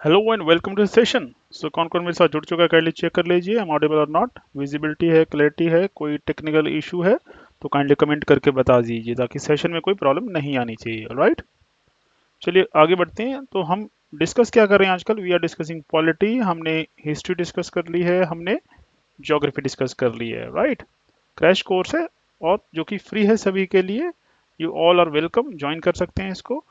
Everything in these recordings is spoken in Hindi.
Hello and welcome to session. So कौन कौन मेरे साथ जुड़ चुका है काइंडली चेक कर लीजिए, एम ऑडिबल और नॉट, विजिबिलिटी है, क्लैरिटी है, कोई टेक्निकल इशू है तो काइंडली कमेंट करके बता दीजिए ताकि सेशन में कोई प्रॉब्लम नहीं आनी चाहिए। राइट, चलिए आगे बढ़ते हैं। तो हम डिस्कस क्या कर रहे हैं आजकल? We are discussing polity. हमने हिस्ट्री डिस्कस कर ली है, हमने ज्योग्राफी डिस्कस कर ली है। राइट, क्रैश कोर्स है और जो कि फ्री है सभी के लिए। यू ऑल आर वेलकम, ज्वाइन कर सकते हैं इसको।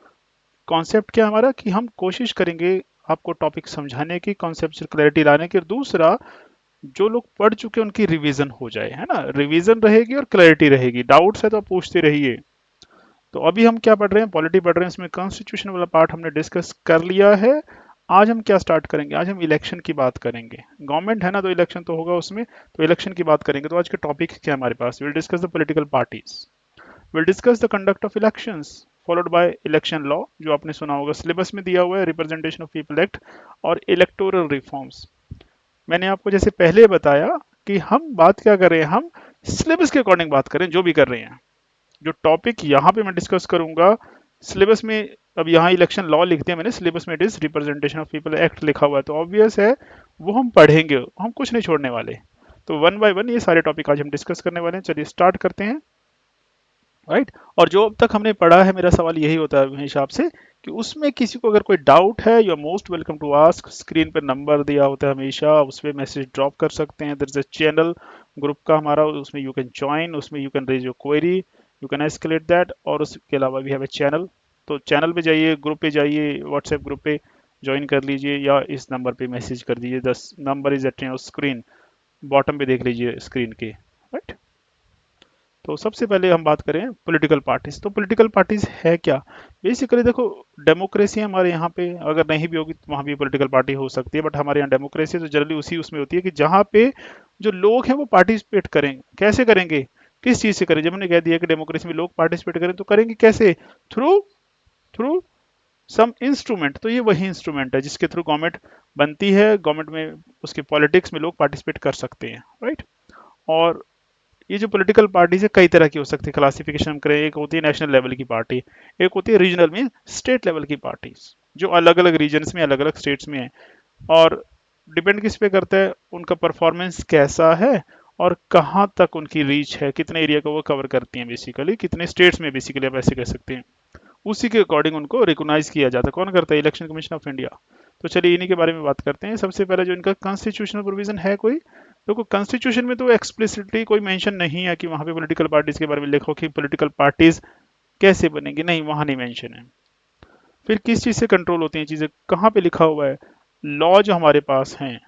कॉन्सेप्ट क्या हमारा कि हम कोशिश करेंगे आपको टॉपिक समझाने की, कॉन्सेप्चुअल क्लैरिटी लाने की, और दूसरा जो लोग पढ़ चुके हैं उनकी रिवीजन हो जाए, है ना। रिवीजन रहेगी और क्लैरिटी रहेगी। डाउट्स है तो आप पूछते रहिए। तो अभी हम क्या पढ़ रहे हैं? पॉलिटी पढ़ रहे हैं। इसमें कॉन्स्टिट्यूशन वाला पार्ट हमने डिस्कस कर लिया है। आज हम क्या स्टार्ट करेंगे? आज हम इलेक्शन की बात करेंगे। गवर्नमेंट है ना, तो इलेक्शन तो होगा उसमें, तो इलेक्शन की बात करेंगे। तो आज के टॉपिक क्या है हमारे पास? Will discuss the political parties, will discuss the conduct of elections followed by election law, जो आपने सुना होगा, सिलेबस में दिया हुआ है, रिप्रेजेंटेशन ऑफ पीपल एक्ट और इलेक्टोरल रिफॉर्म्स। मैंने आपको जैसे पहले बताया कि हम बात क्या कर रहे हैं, हम सिलेबस के अकॉर्डिंग बात करें जो भी कर रहे हैं। जो टॉपिक यहाँ पे मैं डिस्कस करूंगा सिलेबस में, अब यहाँ इलेक्शन लॉ लिख दिया मैंने, सिलेबस में it is representation of people act लिखा हुआ है, तो ऑब्वियस है वो हम पढ़ेंगे, हम कुछ नहीं छोड़ने वाले। तो वन बाय वन ये सारे टॉपिक आज हम डिस्कस करने वाले हैं। चलिए स्टार्ट करते हैं। राइट, और जो अब तक हमने पढ़ा है, मेरा सवाल यही होता है मेरे हिसाब से कि उसमें किसी को अगर कोई डाउट है, you are most welcome to ask. Screen पर नंबर दिया होता है हमेशा, उस पर मैसेज ड्रॉप कर सकते हैं। There is a channel group का हमारा, उसमें यू कैन ज्वाइन, उसमें you can raise your query, you can escalate that. और उसके अलावा भी है चैनल, तो चैनल पे जाइए, ग्रुप पे जाइए, व्हाट्सएप ग्रुप पे ज्वाइन कर लीजिए या इस नंबर पे मैसेज कर दीजिए। दस number is at your screen, bottom पे देख लीजिए स्क्रीन के। राइट, तो सबसे पहले हम बात करें पॉलिटिकल पार्टीज। तो पॉलिटिकल पार्टीज है क्या? बेसिकली देखो, डेमोक्रेसी हमारे यहाँ पे अगर नहीं भी होगी तो वहाँ भी पॉलिटिकल पार्टी हो सकती है, बट हमारे यहाँ डेमोक्रेसी तो जनरली उसी उसमें होती है कि जहाँ पे जो लोग हैं वो पार्टिसिपेट करें। कैसे करेंगे, किस चीज़ से करें? जब हमने कह दिया कि डेमोक्रेसी में लोग पार्टिसिपेट करें, तो करेंगे कैसे? Through through some instrument. तो ये वही इंस्ट्रूमेंट है जिसके थ्रू गवर्नमेंट बनती है, गवर्नमेंट में उसके पॉलिटिक्स में लोग पार्टिसिपेट कर सकते हैं। राइट, और ये जो पॉलिटिकल पार्टीज है कई तरह की हो सकती है। क्लासिफिकेशन हम करें, एक होती है नेशनल लेवल की पार्टी, एक होती है रीजनल में स्टेट लेवल की पार्टीज, जो अलग अलग रीजन्स में, अलग अलग स्टेट्स में है। और डिपेंड किस पे करता है, उनका परफॉर्मेंस कैसा है और कहाँ तक उनकी रीच है, कितने एरिया को वो कवर करती हैं, बेसिकली कितने स्टेट्स में, बेसिकली आप ऐसे कह सकते हैं। उसी के अकॉर्डिंग उनको रिकॉग्नाइज किया जाता है। कौन करता है? Election commission of India. तो चलिए इन्हीं के बारे में बात करते हैं। सबसे पहले जो इनका कॉन्स्टिट्यूशनल प्रोविजन है कोई, देखो कॉन्स्टिट्यूशन में तो एक्सप्लिसिटली कोई मेंशन नहीं है कि वहां पे पॉलिटिकल पार्टीज के बारे में लिखो कि पॉलिटिकल पार्टीज कैसे बनेंगी, नहीं, वहां नहीं मेंशन है। फिर किस चीज से कंट्रोल होती हैं चीजें, कहाँ पे लिखा हुआ है? लॉ जो हमारे पास हैं,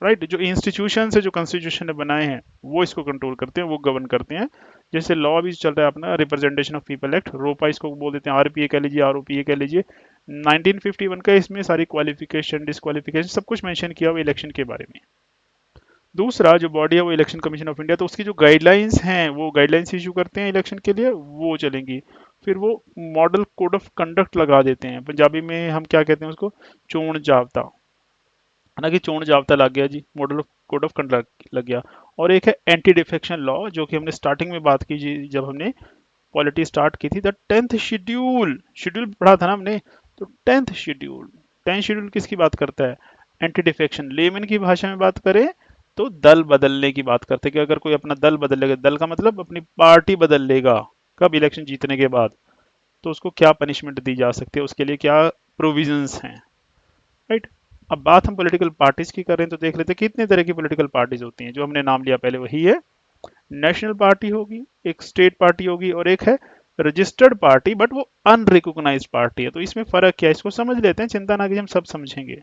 राइट, जो इंस्टीट्यूशन है जो कॉन्स्टिट्यूशन ने बनाए हैं वो इसको कंट्रोल करते हैं, वो गवर्न करते हैं। जैसे लॉ भी चल रहा है अपना, रिप्रेजेंटेशन ऑफ पीपल एक्ट, रोपा इसको बोल देते हैं, आरपीए कह लीजिए, आरओपीए कह लीजिए। 1951 का, इसमें सारी क्वालिफिकेशन, डिस्क्वालिफिकेशन सब कुछ मेंशन किया हुआ इलेक्शन के बारे में। दूसरा जो बॉडी है वो इलेक्शन कमीशन ऑफ इंडिया, तो उसकी जो गाइडलाइंस हैं वो गाइडलाइंस इशू करते हैं इलेक्शन के लिए, वो चलेंगी। फिर वो मॉडल कोड ऑफ कंडक्ट लगा देते हैं, पंजाबी में हम क्या कहते हैं उसको, चोण जाब्ता, है ना, कि चोण जाब्ता लग गया जी, मॉडल कोड ऑफ कंडक्ट लग गया। और एक है एंटी डिफेक्शन लॉ, जो कि हमने स्टार्टिंग में बात की जी, जब हमने पॉलिटी स्टार्ट की थी। द 10th शेड्यूल, शेड्यूल पढ़ा था ना हमने, तो 10th शेड्यूल, 10th शेड्यूल किसकी बात करता है? Anti defection. लेमन की भाषा में बात करें तो दल बदलने की बात करते हैं, कि अगर कोई अपना दल बदल लेगा, दल का मतलब अपनी पार्टी बदल लेगा कब? इलेक्शन जीतने के बाद, तो उसको क्या पनिशमेंट दी जा सकती है, उसके लिए क्या प्रोविजंस हैं। राइट, अब बात हम पॉलिटिकल पार्टीज की कर रहे हैं, तो देख लेते हैं कितने तरह की पॉलिटिकल पार्टीज होती हैं। जो हमने नाम लिया पहले वही है, नेशनल पार्टी होगी, एक स्टेट पार्टी होगी, और एक है रजिस्टर्ड पार्टी, बट वो अनरिकॉग्नाइज्ड पार्टी है। तो इसमें फर्क क्या है, इसको समझ लेते हैं, चिंता ना कीजिए, हम सब समझेंगे।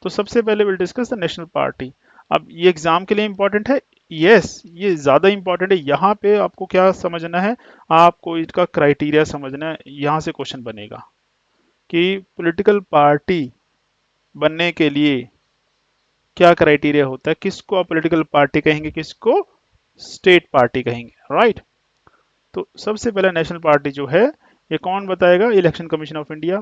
तो सबसे पहले will discuss the national party. अब ये एग्जाम के लिए इंपॉर्टेंट है, यस, ये ज्यादा इंपॉर्टेंट है। यहाँ पे आपको क्या समझना है, आपको इसका क्राइटेरिया समझना है। यहाँ से क्वेश्चन बनेगा कि पॉलिटिकल पार्टी बनने के लिए क्या क्राइटेरिया होता है, किसको आप पॉलिटिकल पार्टी कहेंगे, किसको स्टेट पार्टी कहेंगे। राइट, तो सबसे पहला नेशनल पार्टी जो है, ये कौन बताएगा? Election commission of India.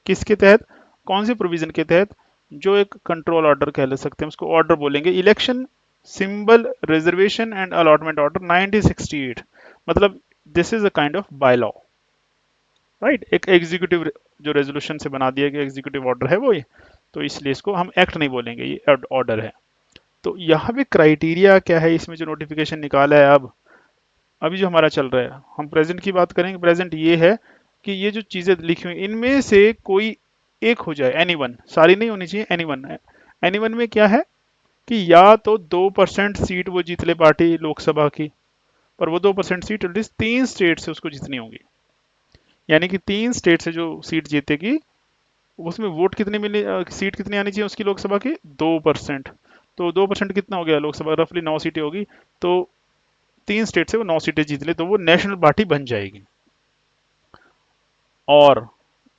किसके तहत, कौन से प्रोविजन के तहत? जो एक कंट्रोल ऑर्डर कह ले सकते हैं, उसको ऑर्डर बोलेंगे, election symbol reservation and allotment order 1968, मतलब this is a kind of by law. Right. एक एग्जीक्यूटिव जो रेजोल्यूशन से बना दिया गया एग्जीक्यूटिव ऑर्डर है वो ये, तो इसलिए इसको हम एक्ट नहीं बोलेंगे, ये ऑर्डर है। तो यहाँ पे क्राइटेरिया क्या है, इसमें जो नोटिफिकेशन निकाला है अब अभी जो हमारा चल रहा है, हम प्रेजेंट की बात करेंगे। प्रेजेंट ये है कि ये जो चीजें लिखी हुई इनमें से कोई एक हो जाए, एनी वन, सारी नहीं होनी चाहिए, एनी वन है। एनी वन में क्या है कि या तो 2% सीट वो जीत ले पार्टी लोकसभा की, पर वो 2% सीट एटलीस्ट 3 स्टेट से उसको जितनी होगी, यानी कि 3 स्टेट से जो सीट जीतेगी उसमें वोट कितने मिले, सीट कितनी आनी चाहिए उसकी लोकसभा की, 2%। तो 2% कितना हो गया, लोकसभा रफली 9 सीटें होगी, तो 3 स्टेट से वो 9 सीटें जीत ले तो वो नेशनल पार्टी बन जाएगी। और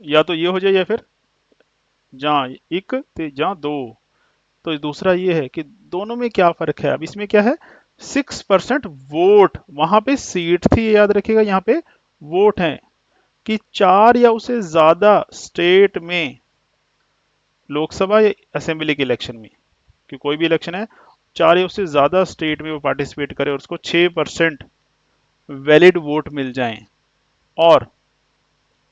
या तो ये हो जाए या फिर जहाँ एक ते जहाँ दो। तो दूसरा ये है कि दोनों में क्या फर्क है, अब इसमें क्या है, 6% वोट, वहां पे सीट थी याद रखिएगा, यहाँ पे वोट है कि 4 या उससे ज्यादा स्टेट में लोकसभा या असेंबली के इलेक्शन में, कि कोई भी इलेक्शन है, 4 या उससे ज्यादा स्टेट में वो पार्टिसिपेट करे और उसको 6% वैलिड वोट मिल जाएं और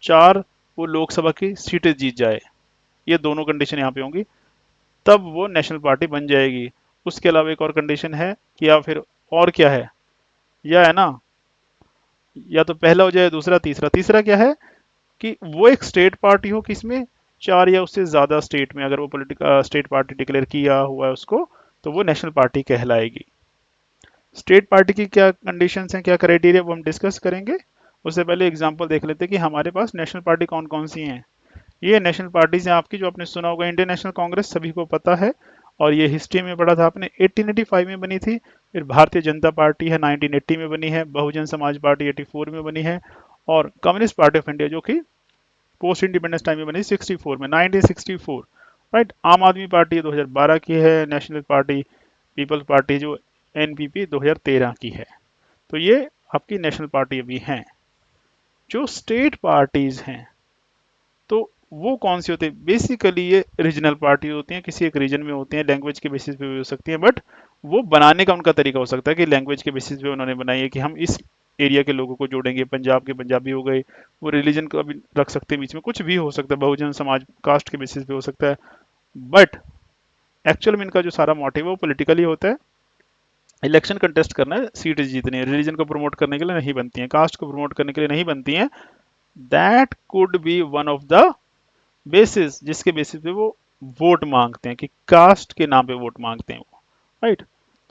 4 वो लोकसभा की सीटें जीत जाए, ये दोनों कंडीशन यहाँ पे होंगी, तब वो नेशनल पार्टी बन जाएगी। उसके अलावा एक और कंडीशन है कि या फिर और क्या है, या है ना, या तो पहला हो जाए दूसरा तीसरा। तीसरा क्या है कि वो एक स्टेट पार्टी हो किसमें, 4 या उससे ज्यादा स्टेट में, अगर वो पॉलिटिकल स्टेट पार्टी डिक्लेयर किया हुआ है उसको, तो वो नेशनल पार्टी कहलाएगी। स्टेट पार्टी की क्या कंडीशंस हैं, क्या क्राइटेरिया, वो हम डिस्कस करेंगे। उससे पहले एग्जांपल देख लेते हैं कि हमारे पास नेशनल पार्टी कौन कौन सी हैं। ये नेशनल पार्टीज हैं आपकी, जो आपने सुना होगा, इंडियन नेशनल कांग्रेस सभी को पता है, और ये हिस्ट्री में पढ़ा था आपने, 1885 में बनी थी। फिर भारतीय जनता पार्टी है 1980 में बनी है, बहुजन समाज पार्टी 84 में बनी है, और कम्युनिस्ट पार्टी ऑफ इंडिया जो कि पोस्ट इंडिपेंडेंस टाइम में बनी 64 में, 1964। राइट। आम आदमी पार्टी 2012 की है, नेशनल पार्टी पीपल्स पार्टी जो एनपीपी 2013 की है। तो ये आपकी नेशनल पार्टी अभी हैं। जो स्टेट पार्टीज हैं तो वो कौन सी होती है, बेसिकली ये रीजनल पार्टी होती हैं, किसी एक रीजन में होती हैं, लैंग्वेज के बेसिस पे भी हो सकती हैं, बट वो बनाने का उनका तरीका हो सकता है कि लैंग्वेज के बेसिस पे उन्होंने बनाई है कि हम इस एरिया के लोगों को जोड़ेंगे, पंजाब के पंजाबी हो गए, वो रिलीजन का भी रख सकते हैं बीच में, कुछ भी हो सकता है, बहुजन समाज कास्ट के बेसिस पे हो सकता है, बट एक्चुअल में इनका जो सारा मोटिव है वो पॉलिटिकली होता है, इलेक्शन कंटेस्ट करना है, सीट जीतनी है, रिलीजन को प्रमोट करने के लिए नहीं बनती है, कास्ट को प्रमोट करने के लिए नहीं बनती है। That could be one of the basis जिसके बेसिस पे वो वोट मांगते हैं, कि कास्ट के नाम पे वोट मांगते हैं वो। राइट।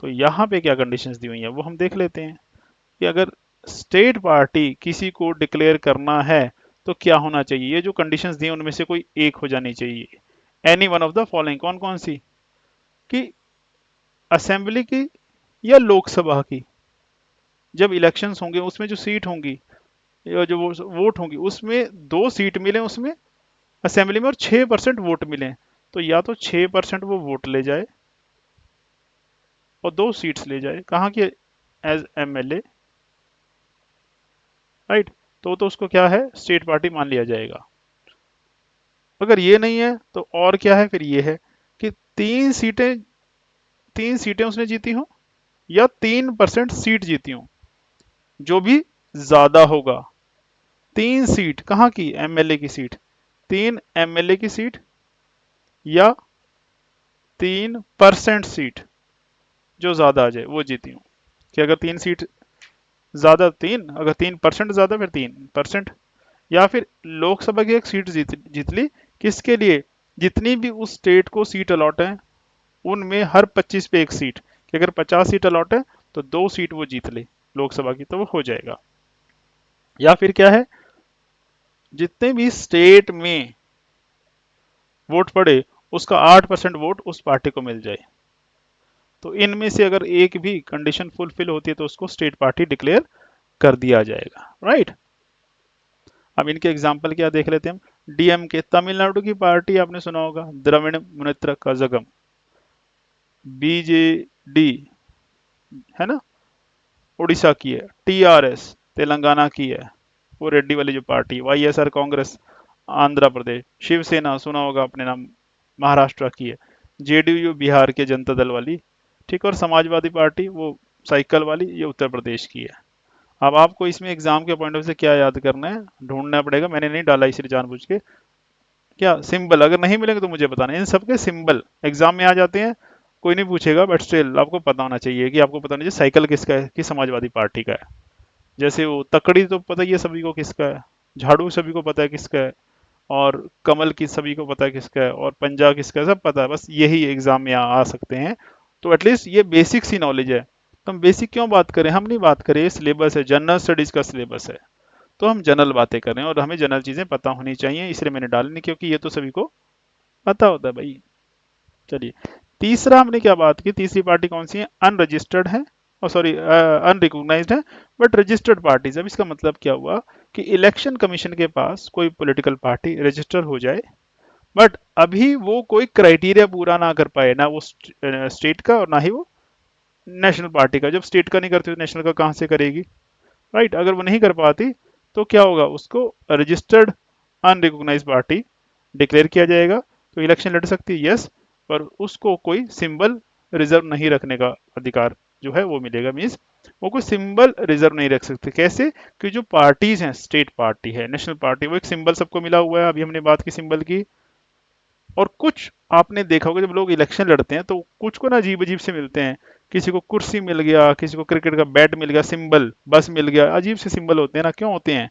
तो यहाँ पे क्या कंडीशंस दी हुई हैं वो हम देख लेते हैं कि अगर स्टेट पार्टी किसी को डिक्लेयर करना है तो क्या होना चाहिए, ये जो कंडीशंस दी हैं उनमें से कोई एक हो जानी चाहिए। Any one of the following, कौन कौन सी, कि असेंबली की या लोकसभा की जब इलेक्शंस होंगे उसमें जो सीट होंगी या जो वोट होंगी उसमें 2 सीट मिले उसमें असेंबली में और 6% वोट मिले, तो या तो 6% वो वोट ले जाए और 2 सीट्स ले जाए, कहाँ की, एज एमएलए। राइट। तो उसको क्या है, स्टेट पार्टी मान लिया जाएगा। अगर ये नहीं है तो और क्या है, फिर ये है कि 3 सीटें, 3 सीटें उसने जीती हो या 3% सीट जीती हो, जो भी ज्यादा होगा। 3 सीट कहाँ की, एमएलए की सीट, 3 एमएलए की सीट या 3% सीट जो ज्यादा आ जाए वो जीती हूँ, कि अगर 3 सीट ज्यादा 3, अगर 3% ज्यादा फिर 3%, या फिर लोकसभा की एक सीट जीत ली, किसके लिए, जितनी भी उस स्टेट को सीट अलॉट है उनमें हर 25 पे एक सीट, कि अगर 50 सीट अलॉट है तो 2 सीट वो जीत ले लोकसभा की, तो वो हो जाएगा। या फिर क्या है, जितने भी स्टेट में वोट पड़े उसका 8% वोट उस पार्टी को मिल जाए। तो इनमें से अगर एक भी कंडीशन फुलफिल होती है तो उसको स्टेट पार्टी डिक्लेयर कर दिया जाएगा। राइट। अब इनके एग्जाम्पल क्या देख लेते हैं हम। डीएमके तमिलनाडु की पार्टी आपने सुना होगा, द्रविड़ मुनेत्र कजगम। बीजेडी है ना, उड़ीसा की है। टीआरएस तेलंगाना की है, वो रेड्डी वाली जो पार्टी। वाईएसआर कांग्रेस आंध्र प्रदेश। शिवसेना सुना होगा अपने नाम, महाराष्ट्र की है। जेडीयू बिहार के जनता दल वाली, ठीक। और समाजवादी पार्टी वो साइकिल वाली, ये उत्तर प्रदेश की है। अब आपको इसमें एग्जाम के पॉइंट ऑफ से क्या याद करना है, ढूंढना पड़ेगा, मैंने नहीं डाला इसलिए जानबूझ के। क्या सिंबल अगर नहीं मिलेंगे तो मुझे बताना, इन सबके सिंबल एग्जाम में आ जाते हैं, कोई नहीं पूछेगा, बट स्टिल आपको पता होना चाहिए कि आपको पता होना चाहिए साइकिल किसका है, कि समाजवादी पार्टी का है। जैसे वो तकड़ी तो पता ही है सभी को किसका है, झाड़ू सभी को पता है किसका है, और कमल की सभी को पता है किसका है, और पंजा किसका है, सब पता है, बस यही एग्जाम में आ सकते हैं। तो एटलीस्ट ये बेसिक सी नॉलेज है। तो हम बेसिक क्यों बात करें, हम नहीं बात करें, ये सिलेबस है, जनरल स्टडीज का सिलेबस है, तो हम जनरल बातें कर रहे हैं और हमें जनरल चीजें पता होनी चाहिए, इसलिए मैंने डाली नहीं, क्योंकि ये तो सभी को पता होता है भाई। चलिए, तीसरा हमने क्या बात की, तीसरी पार्टी कौन सी है, अनरजिस्टर्ड है, और सॉरी अनरिकॉग्नाइज्ड है बट रजिस्टर्ड पार्टीज। अब इसका मतलब क्या हुआ कि इलेक्शन कमीशन के पास कोई पॉलिटिकल पार्टी रजिस्टर हो जाए, बट अभी वो कोई क्राइटेरिया पूरा ना कर पाए, ना वो स्टेट का और ना ही वो नेशनल पार्टी का। जब स्टेट का नहीं करती तो नेशनल का कहाँ से करेगी, राइट। अगर वो नहीं कर पाती तो क्या होगा, उसको रजिस्टर्ड अनरिकॉग्नाइज्ड पार्टी डिक्लेयर किया जाएगा। तो इलेक्शन लड़ सकती है, यस, पर उसको कोई सिंबल रिजर्व नहीं रखने का अधिकार जो है वो मिलेगा। मीन्स वो कोई सिंबल रिजर्व नहीं रख सकते। कैसे, कि जो पार्टीज हैं, स्टेट पार्टी है, नेशनल पार्टी, वो एक सिंबल सबको मिला हुआ है, अभी हमने बात की सिंबल की। और कुछ आपने देखा होगा जब लोग इलेक्शन लड़ते हैं तो कुछ को ना अजीब अजीब से मिलते हैं, किसी को कुर्सी मिल गया, किसी को क्रिकेट का बैट मिल गया, सिंबल बस मिल गया, अजीब से सिंबल होते हैं ना, क्यों होते हैं,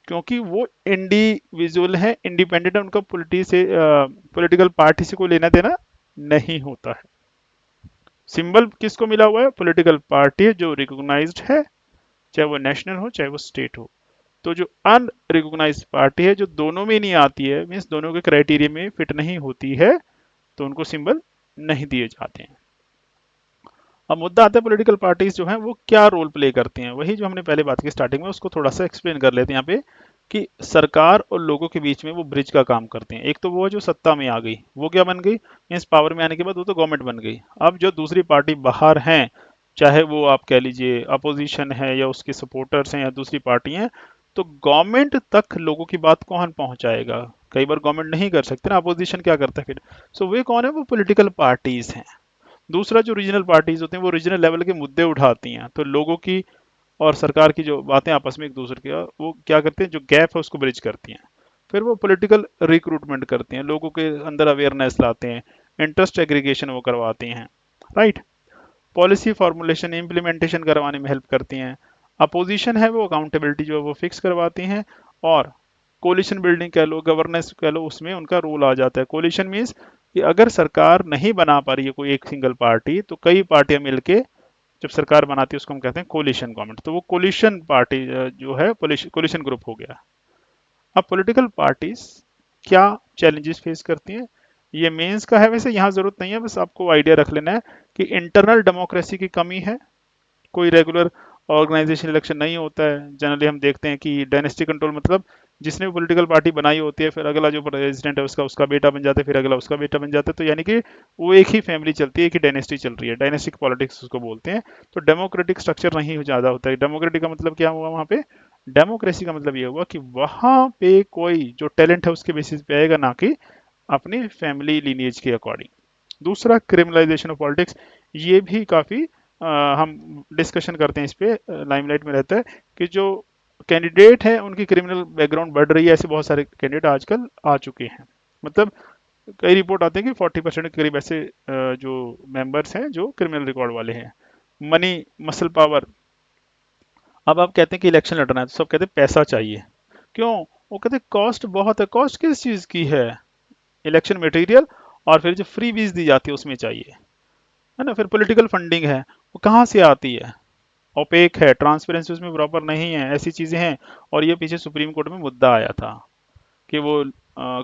क्योंकि वो इंडिविजुअल है, इंडिपेंडेंट है, उनका पॉलिटिकल पार्टी से कोई लेना देना नहीं होता है। सिंबल किसको मिला हुआ है, पॉलिटिकल पार्टी है जो रिकॉग्नाइज्ड है, चाहे वो नेशनल हो चाहे वो स्टेट हो। तो जो अनरिकॉग्नाइज्ड पार्टी है, जो दोनों में नहीं आती है, मीन्स दोनों के क्राइटेरिया में फिट नहीं होती है, तो उनको सिंबल नहीं दिए जाते हैं। अब मुद्दा आता है पॉलिटिकल पार्टीज जो हैं वो क्या रोल प्ले करती हैं, वही जो हमने पहले बात की स्टार्टिंग में, उसको थोड़ा सा एक्सप्लेन कर लेते हैं यहाँ पे, कि सरकार और लोगों के बीच में वो ब्रिज का काम करते हैं। एक तो वो जो सत्ता में आ गई, वो क्या बन गई, मीन्स पावर में आने के बाद वो तो गवर्नमेंट बन गई। अब जो दूसरी पार्टी बाहर हैं, चाहे वो आप कह लीजिए अपोजिशन है या उसके सपोर्टर्स हैं या दूसरी पार्टी हैं, तो गवर्नमेंट तक लोगों की बात कौन पहुंचाएगा, कई बार गवर्नमेंट नहीं कर सकते ना, अपोजिशन क्या करता है फिर। सो वे कौन है, वो पॉलिटिकल पार्टीज हैं। दूसरा जो रीजनल पार्टीज होते हैं वो रीजनल लेवल के मुद्दे उठाती हैं, तो लोगों की और सरकार की जो बातें आपस में एक दूसरे के, वो क्या करते हैं, जो गैप है उसको ब्रिज करती हैं। फिर वो पॉलिटिकल रिक्रूटमेंट करते हैं, लोगों के अंदर अवेयरनेस लाते हैं, इंटरेस्ट एग्रीगेशन वो करवाती हैं, राइट। पॉलिसी फॉर्मुलेशन इम्प्लीमेंटेशन करवाने में हेल्प करती हैं। अपोजिशन है वो अकाउंटेबिलिटी जो है वो फिक्स करवाती हैं। और कोलिशन बिल्डिंग कह लो, गवर्नेंस कह लो, उसमें उनका रोल आ जाता है। कोलिशन मीन्स कि अगर सरकार नहीं बना पा रही है कोई एक सिंगल पार्टी, तो कई पार्टियां मिलके जब सरकार बनाती है उसको हम कहते हैं कोलिशन गवर्नमेंट। तो वो कोलिशन पार्टी जो है कोलिशन ग्रुप हो गया। अब पॉलिटिकल पार्टीज क्या चैलेंजेस फेस करती हैं, ये मेंस का है, वैसे यहाँ जरूरत नहीं है, बस आपको आइडिया रख लेना है कि इंटरनल डेमोक्रेसी की कमी है, कोई रेगुलर ऑर्गेनाइजेशन इलेक्शन नहीं होता है। जनरली हम देखते हैं कि डायनेस्टी कंट्रोल, मतलब जिसने भी पॉलिटिकल पार्टी बनाई होती है, फिर अगला जो प्रेसिडेंट है उसका उसका बेटा बन जाता है, फिर अगला उसका बेटा बन जाता है, तो यानी कि वो एक ही फैमिली चलती है, एक ही डायनेस्टी चल रही है, डायनेस्टिक पॉलिटिक्स उसको बोलते हैं। तो डेमोक्रेटिक स्ट्रक्चर नहीं ज़्यादा होता है। डेमोक्रेटिक का मतलब क्या हुआ वहाँ पे, डेमोक्रेसी का मतलब ये हुआ कि वहाँ पे कोई जो टैलेंट है उसके बेसिस पे आएगा, ना कि अपनी फैमिली लीनिएज के अकॉर्डिंग। दूसरा, क्रिमिनलाइजेशन ऑफ पॉलिटिक्स, ये भी काफ़ी हम डिस्कशन करते हैं इस पे, लाइमलाइट में रहता है कि जो कैंडिडेट है उनकी क्रिमिनल बैकग्राउंड बढ़ रही है, ऐसे बहुत सारे कैंडिडेट आजकल आ चुके हैं। मतलब कई रिपोर्ट आते हैं कि 40% के करीब ऐसे जो मेंबर्स हैं जो क्रिमिनल रिकॉर्ड वाले हैं। मनी, मसल पावर, अब आप कहते हैं कि इलेक्शन लड़ना है तो सब कहते हैं पैसा चाहिए, क्यों, वो कहते हैं कॉस्ट बहुत है। कॉस्ट किस चीज़ की है, इलेक्शन मटेरियल, और फिर जो फ्री बीज दी जाती है उसमें चाहिए, है ना। फिर पॉलिटिकल फंडिंग है, वो कहाँ से आती है, ओपेक है, ट्रांसपेरेंसी उसमें प्रॉपर नहीं है, ऐसी चीज़ें हैं। और ये पीछे सुप्रीम कोर्ट में मुद्दा आया था कि वो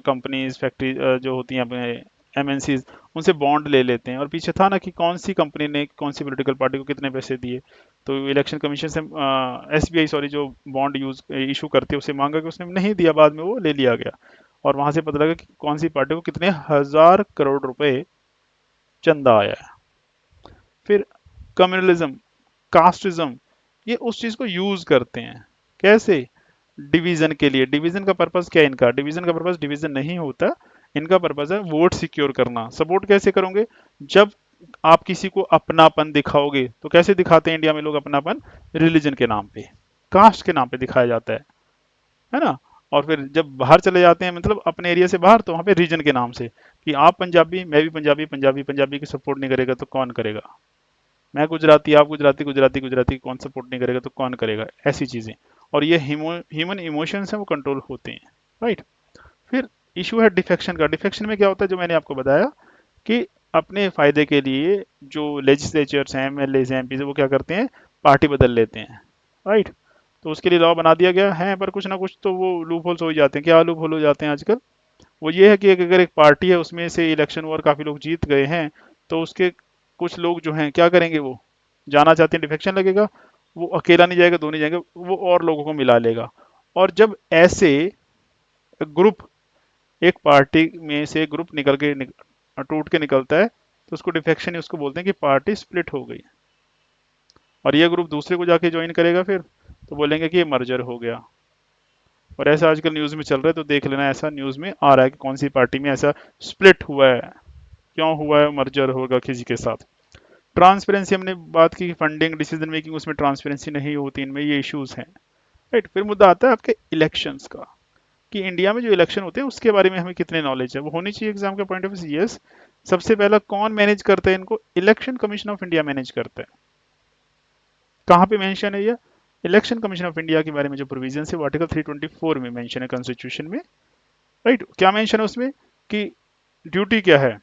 कंपनीज, फैक्ट्री जो होती हैं अपने एमएनसीज, उनसे बॉन्ड ले लेते हैं, और पीछे था ना कि कौन सी कंपनी ने कौन सी पॉलिटिकल पार्टी को कितने पैसे दिए। तो इलेक्शन कमीशन से एसबीआई, सॉरी, जो बॉन्ड यूज इशू करती है उससे मांगा कि उसने नहीं दिया, बाद में वो ले लिया गया। और वहां से पता लगा कि कौन सी पार्टी को कितने हजार करोड़ रुपए चंदा आया है। फिर कम्युनलिज्म, कास्टिज्म, ये उस चीज को यूज करते हैं, कैसे, डिवीजन के लिए। डिवीजन का पर्पस क्या है इनका, डिवीजन का पर्पस डिवीजन नहीं होता, इनका पर्पस है वोट सिक्योर करना। सपोर्ट कैसे करोगे, जब आप किसी को अपनापन दिखाओगे, तो कैसे दिखाते हैं इंडिया में लोग अपनापन, रिलीजन के नाम पे। कास्ट के नाम पे दिखाया जाता है ना। और फिर जब बाहर चले जाते हैं मतलब अपने एरिया से बाहर, तो वहाँ पे रीजन के नाम से कि आप पंजाबी, मैं भी पंजाबी, पंजाबी पंजाबी की सपोर्ट नहीं करेगा तो कौन करेगा, मैं गुजराती, आप गुजराती, गुजराती गुजराती कौन सपोर्ट नहीं करेगा तो कौन करेगा, ऐसी चीजें। और ये ह्यूमन इमोशंस हैं वो कंट्रोल होते हैं, राइट। फिर इशू है डिफेक्शन का। डिफेक्शन में क्या होता है, जो मैंने आपको बताया कि अपने फायदे के लिए जो लेजिस्लेचर्स हैं, एमएलए हैं, एमपी वो क्या करते हैं, पार्टी बदल लेते हैं, राइट। तो उसके लिए लॉ बना दिया गया है, पर कुछ ना कुछ तो वो लूप होल्स हो ही जाते हैं। क्या लूप होल हो जाते हैं आजकल, वो ये है कि अगर एक पार्टी है उसमें से इलेक्शन हुआ और काफी लोग जीत गए हैं, तो उसके कुछ लोग जो हैं क्या करेंगे, वो जाना चाहते हैं, डिफेक्शन लगेगा, वो अकेला नहीं जाएगा, दो नहीं जाएंगे, वो और लोगों को मिला लेगा। और जब ऐसे ग्रुप, एक पार्टी में से ग्रुप टूट के निकलता है, तो उसको डिफेक्शन, उसको बोलते हैं कि पार्टी स्प्लिट हो गई। और ये ग्रुप दूसरे को जाके ज्वाइन करेगा फिर, तो बोलेंगे कि ये मर्जर हो गया। और ऐसा आजकल न्यूज़ में चल रहा है, तो देख लेना, ऐसा न्यूज़ में आ रहा है कि कौन सी पार्टी में ऐसा स्प्लिट हुआ है, क्यों हुआ है, मर्जर होगा किसी के साथ। ट्रांसपेरेंसी हमने बात की, फंडिंग, डिसीजन मेकिंग, उसमें ट्रांसपेरेंसी नहीं होती, इनमें ये इश्यूज हैं, राइट। फिर मुद्दा आता है आपके इलेक्शंस का, कि इंडिया में जो इलेक्शन होते हैं उसके बारे में हमें कितने नॉलेज है, वो होनी चाहिए एग्जाम के पॉइंट ऑफ व्यू। यस, सबसे पहला कौन मैनेज करता है इनको, election commission of India manage करता है। कहाँ पे मेंशन है ये, इलेक्शन कमीशन ऑफ इंडिया के बारे में जो प्रोविजन है वो आर्टिकल 324 में मेंशन है कॉन्स्टिट्यूशन में, राइट। क्या मेंशन है उसमें कि ड्यूटी क्या है,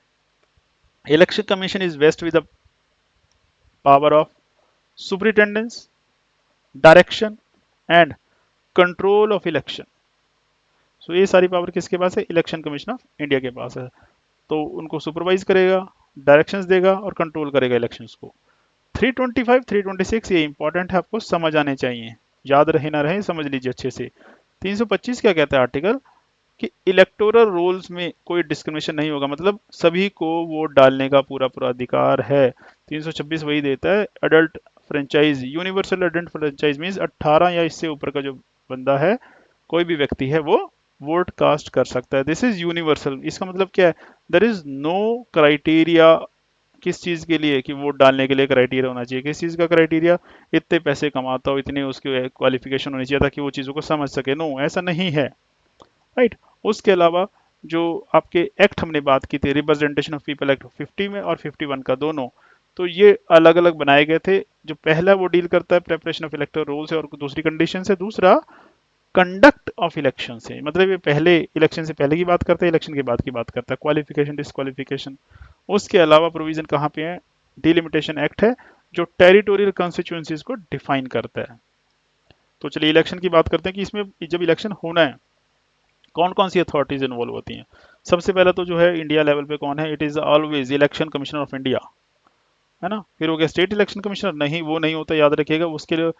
election commission is vest with the power of superintendence, direction and control of election. So ये सारी पावर किसके पास है, इलेक्शन कमीशन ऑफ इंडिया के पास है। तो उनको सुपरवाइज करेगा, डायरेक्शंस देगा और कंट्रोल करेगा इलेक्शंस को। 325, 326 ये इंपॉर्टेंट है, आपको समझ आने चाहिए, याद रहे ना रहे समझ लीजिए अच्छे से। 325 क्या कहता है आर्टिकल, कि इलेक्टोरल रोल्स में कोई डिस्क्रिमिनेशन नहीं होगा, मतलब सभी को वोट डालने का पूरा पूरा अधिकार है। 326 वही देता है, adult franchise, universal adult franchise means 18 या इससे ऊपर का जो बंदा है, कोई भी व्यक्ति है, वो वोट कास्ट कर सकता है। This is universal. इसका मतलब क्या है, देर इज नो क्राइटेरिया किस चीज के लिए, कि वोट डालने के लिए क्राइटेरिया होना चाहिए, किस चीज का क्राइटेरिया, इतने पैसे कमाता हो, इतनी उसकी क्वालिफिकेशन होनी चाहिए ताकि वो चीजों को समझ सके। नो, ऐसा नहीं है, राइट। उसके अलावा जो आपके एक्ट हमने बात की थी, रिप्रेजेंटेशन ऑफ पीपल एक्ट 50 में और 51 का दोनों, तो ये अलग अलग बनाए गए थे। जो पहला वो डील करता है प्रेपरेशन ऑफ इलेक्टोरल रोल से और दूसरी कंडीशन से, दूसरा कंडक्ट ऑफ इलेक्शन से, मतलब ये पहले इलेक्शन से पहले की बात करता है, इलेक्शन के बाद की बात करता है, क्वालिफिकेशन, डिस्क्वालिफिकेशन। उसके अलावा प्रोविजन कहाँ पे है, डिलिमिटेशन एक्ट है, जो टेरिटोरियल कॉन्स्टिट्यूएंसीज को डिफाइन करता है। तो चलिए इलेक्शन की बात करते हैं कि इसमें जब इलेक्शन होना है, कौन कौन सी अथॉरिटीज इन्वॉल्व होती हैं। सबसे पहला तो जो है इंडिया लेवल पे कौन है, it is always election commissioner of India, है ना। फिर हो गया स्टेट इलेक्शन कमिश्नर, नहीं वो नहीं होता, याद रखिएगा। उसके लिए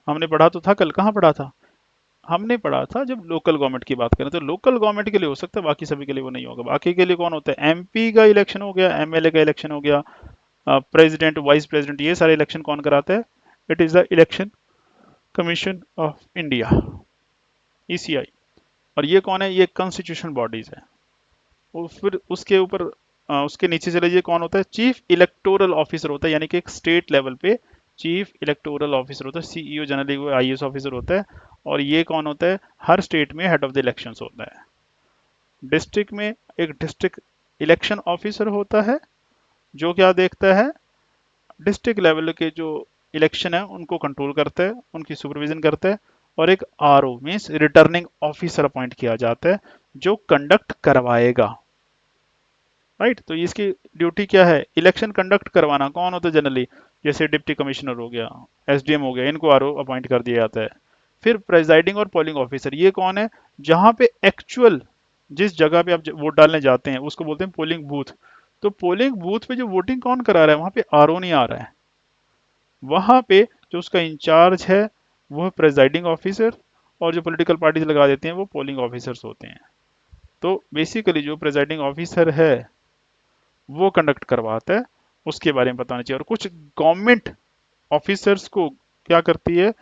हमने पढ़ा तो था, कल कहाँ पढ़ा था, हमने पढ़ा था जब लोकल गवर्नमेंट की बात करें, तो लोकल गवर्नमेंट के लिए हो सकता है, बाकी सभी के लिए वो नहीं होगा। बाकी के लिए कौन होता है, एमपी का इलेक्शन हो गया, एमएलए का इलेक्शन हो गया, प्रेसिडेंट, वाइस प्रेसिडेंट, ये सारे इलेक्शन कौन कराता है, it is the election commission of India, ECI. और ये कौन है, ये कॉन्स्टिट्यूशन बॉडीज है। और फिर उसके ऊपर उसके नीचे चले जाइए, कौन होता है, चीफ इलेक्टोरल ऑफिसर होता है, यानी कि एक स्टेट लेवल पे चीफ इलेक्टोरल ऑफिसर होता है, सीईओ जनरली वो आईएएस ऑफिसर होता है। और ये कौन होता है, हर स्टेट में हेड ऑफ द इलेक्शंस होता है। डिस्ट्रिक्ट में एक डिस्ट्रिक्ट इलेक्शन ऑफिसर होता है, जो क्या देखता है, डिस्ट्रिक्ट लेवल के जो इलेक्शन है उनको कंट्रोल करता है, उनकी सुपरविजन करता है। और एक RO means returning officer appoint किया जाता है, जो कंडक्ट करवाएगा, राइट। तो इसकी ड्यूटी क्या है, इलेक्शन कंडक्ट करवाना। कौन होता है जनरली, जैसे डिप्टी कमिश्नर हो गया, एसडीएम हो गया, इनको आरओ अपॉइंट कर दिया जाता है। फिर प्रेजाइडिंग और पोलिंग ऑफिसर, ये कौन है, जहां पे एक्चुअल जिस जगह पे आप वोट डालने जाते हैं उसको बोलते हैं पोलिंग बूथ। तो पोलिंग बूथ पे जो वोटिंग कौन करा रहा है, वहां पे आरओ नहीं आ रहा है, वहां पे जो उसका इंचार्ज है वो है प्रेजाइडिंग ऑफिसर, और जो पॉलिटिकल पार्टीज लगा देते हैं वो पोलिंग ऑफिसर्स होते हैं। तो बेसिकली जो प्रेजाइडिंग ऑफिसर है वो कंडक्ट करवाता है, उसके बारे में बताना चाहिए। और कुछ गवर्नमेंट ऑफिसर्स को क्या करती है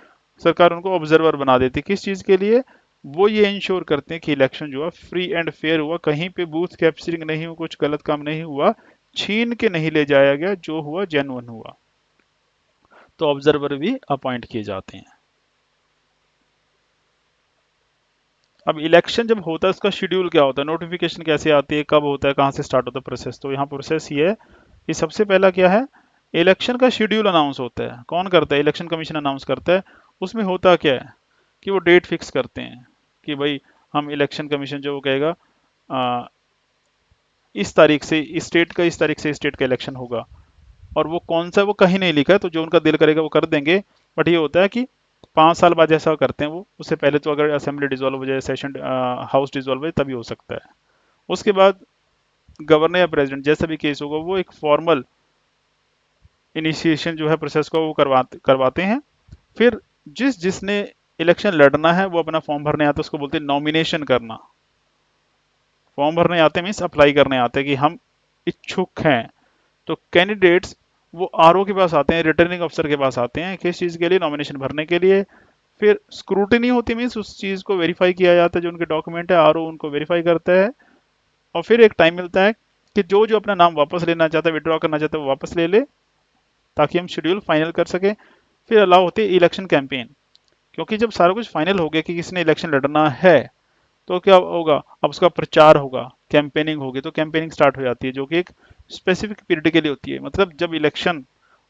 सरकार, उनको ऑब्जर्वर बना देती है, किस चीज के लिए, वो ये इंश्योर करते हैं कि इलेक्शन जो है फ्री एंड फेयर हुआ, कहीं पे बूथ कैप्चरिंग नहीं हुआ, कुछ गलत काम नहीं हुआ, छीन के नहीं ले जाया गया, जो हुआ जेन्युइन हुआ। तो ऑब्जर्वर भी अपॉइंट किए जाते हैं, अब इलेक्शन जब होता है उसका शेड्यूल क्या होता है, नोटिफिकेशन कैसे आती है, कब होता है, कहाँ से स्टार्ट होता है प्रोसेस। तो यहाँ प्रोसेस ये है कि सबसे पहला क्या है, इलेक्शन का शेड्यूल अनाउंस होता है। कौन करता है, इलेक्शन कमीशन अनाउंस करता है। उसमें होता क्या है कि वो डेट फिक्स करते हैं कि भाई हम इलेक्शन कमीशन जो वो कहेगा इस तारीख से इस स्टेट का, इस तारीख से इस स्टेट का इलेक्शन होगा। और वो कौन सा वो कहीं नहीं लिखा है, तो जो उनका दिल करेगा वो कर देंगे। बट ये होता है कि 5 साल बाद ऐसा करते हैं वो, उससे पहले तो अगर असेंबली डिसॉल्व हो जाए, सेशन हाउस डिसॉल्व हो जाए, तभी हो सकता है। उसके बाद गवर्नर या प्रेसिडेंट जैसा भी केस होगा वो एक फॉर्मल इनिशिएशन जो है प्रोसेस को वो करवाते हैं। फिर जिसने इलेक्शन लड़ना है वो अपना फॉर्म भरने आता है, उसको बोलते हैं नॉमिनेशन करना। फॉर्म भरने आते मीन्स अप्लाई करने आते हैं कि हम इच्छुक हैं। तो कैंडिडेट्स वो आरओ के पास आते हैं, रिटर्निंग अफसर के पास आते हैं, किस चीज़ के लिए, नॉमिनेशन भरने के लिए। फिर स्क्रूटिनी होती मीन्स उस चीज़ को वेरीफाई किया जाता है, जो उनके डॉक्यूमेंट है आरओ उनको वेरीफाई करता है। और फिर एक टाइम मिलता है कि जो जो अपना नाम वापस लेना चाहता है, विड्रॉ करना चाहता है, वो वापस ले ले, ताकि हम शेड्यूल फाइनल कर सके। फिर अलाउ होती है इलेक्शन कैंपेन, क्योंकि जब सारा कुछ फाइनल हो गया कि किसने इलेक्शन लड़ना है, तो क्या होगा, अब उसका प्रचार होगा, कैंपेनिंग होगी। तो कैंपेनिंग स्टार्ट हो जाती है, जो कि एक स्पेसिफिक पीरियड के लिए होती है। मतलब जब इलेक्शन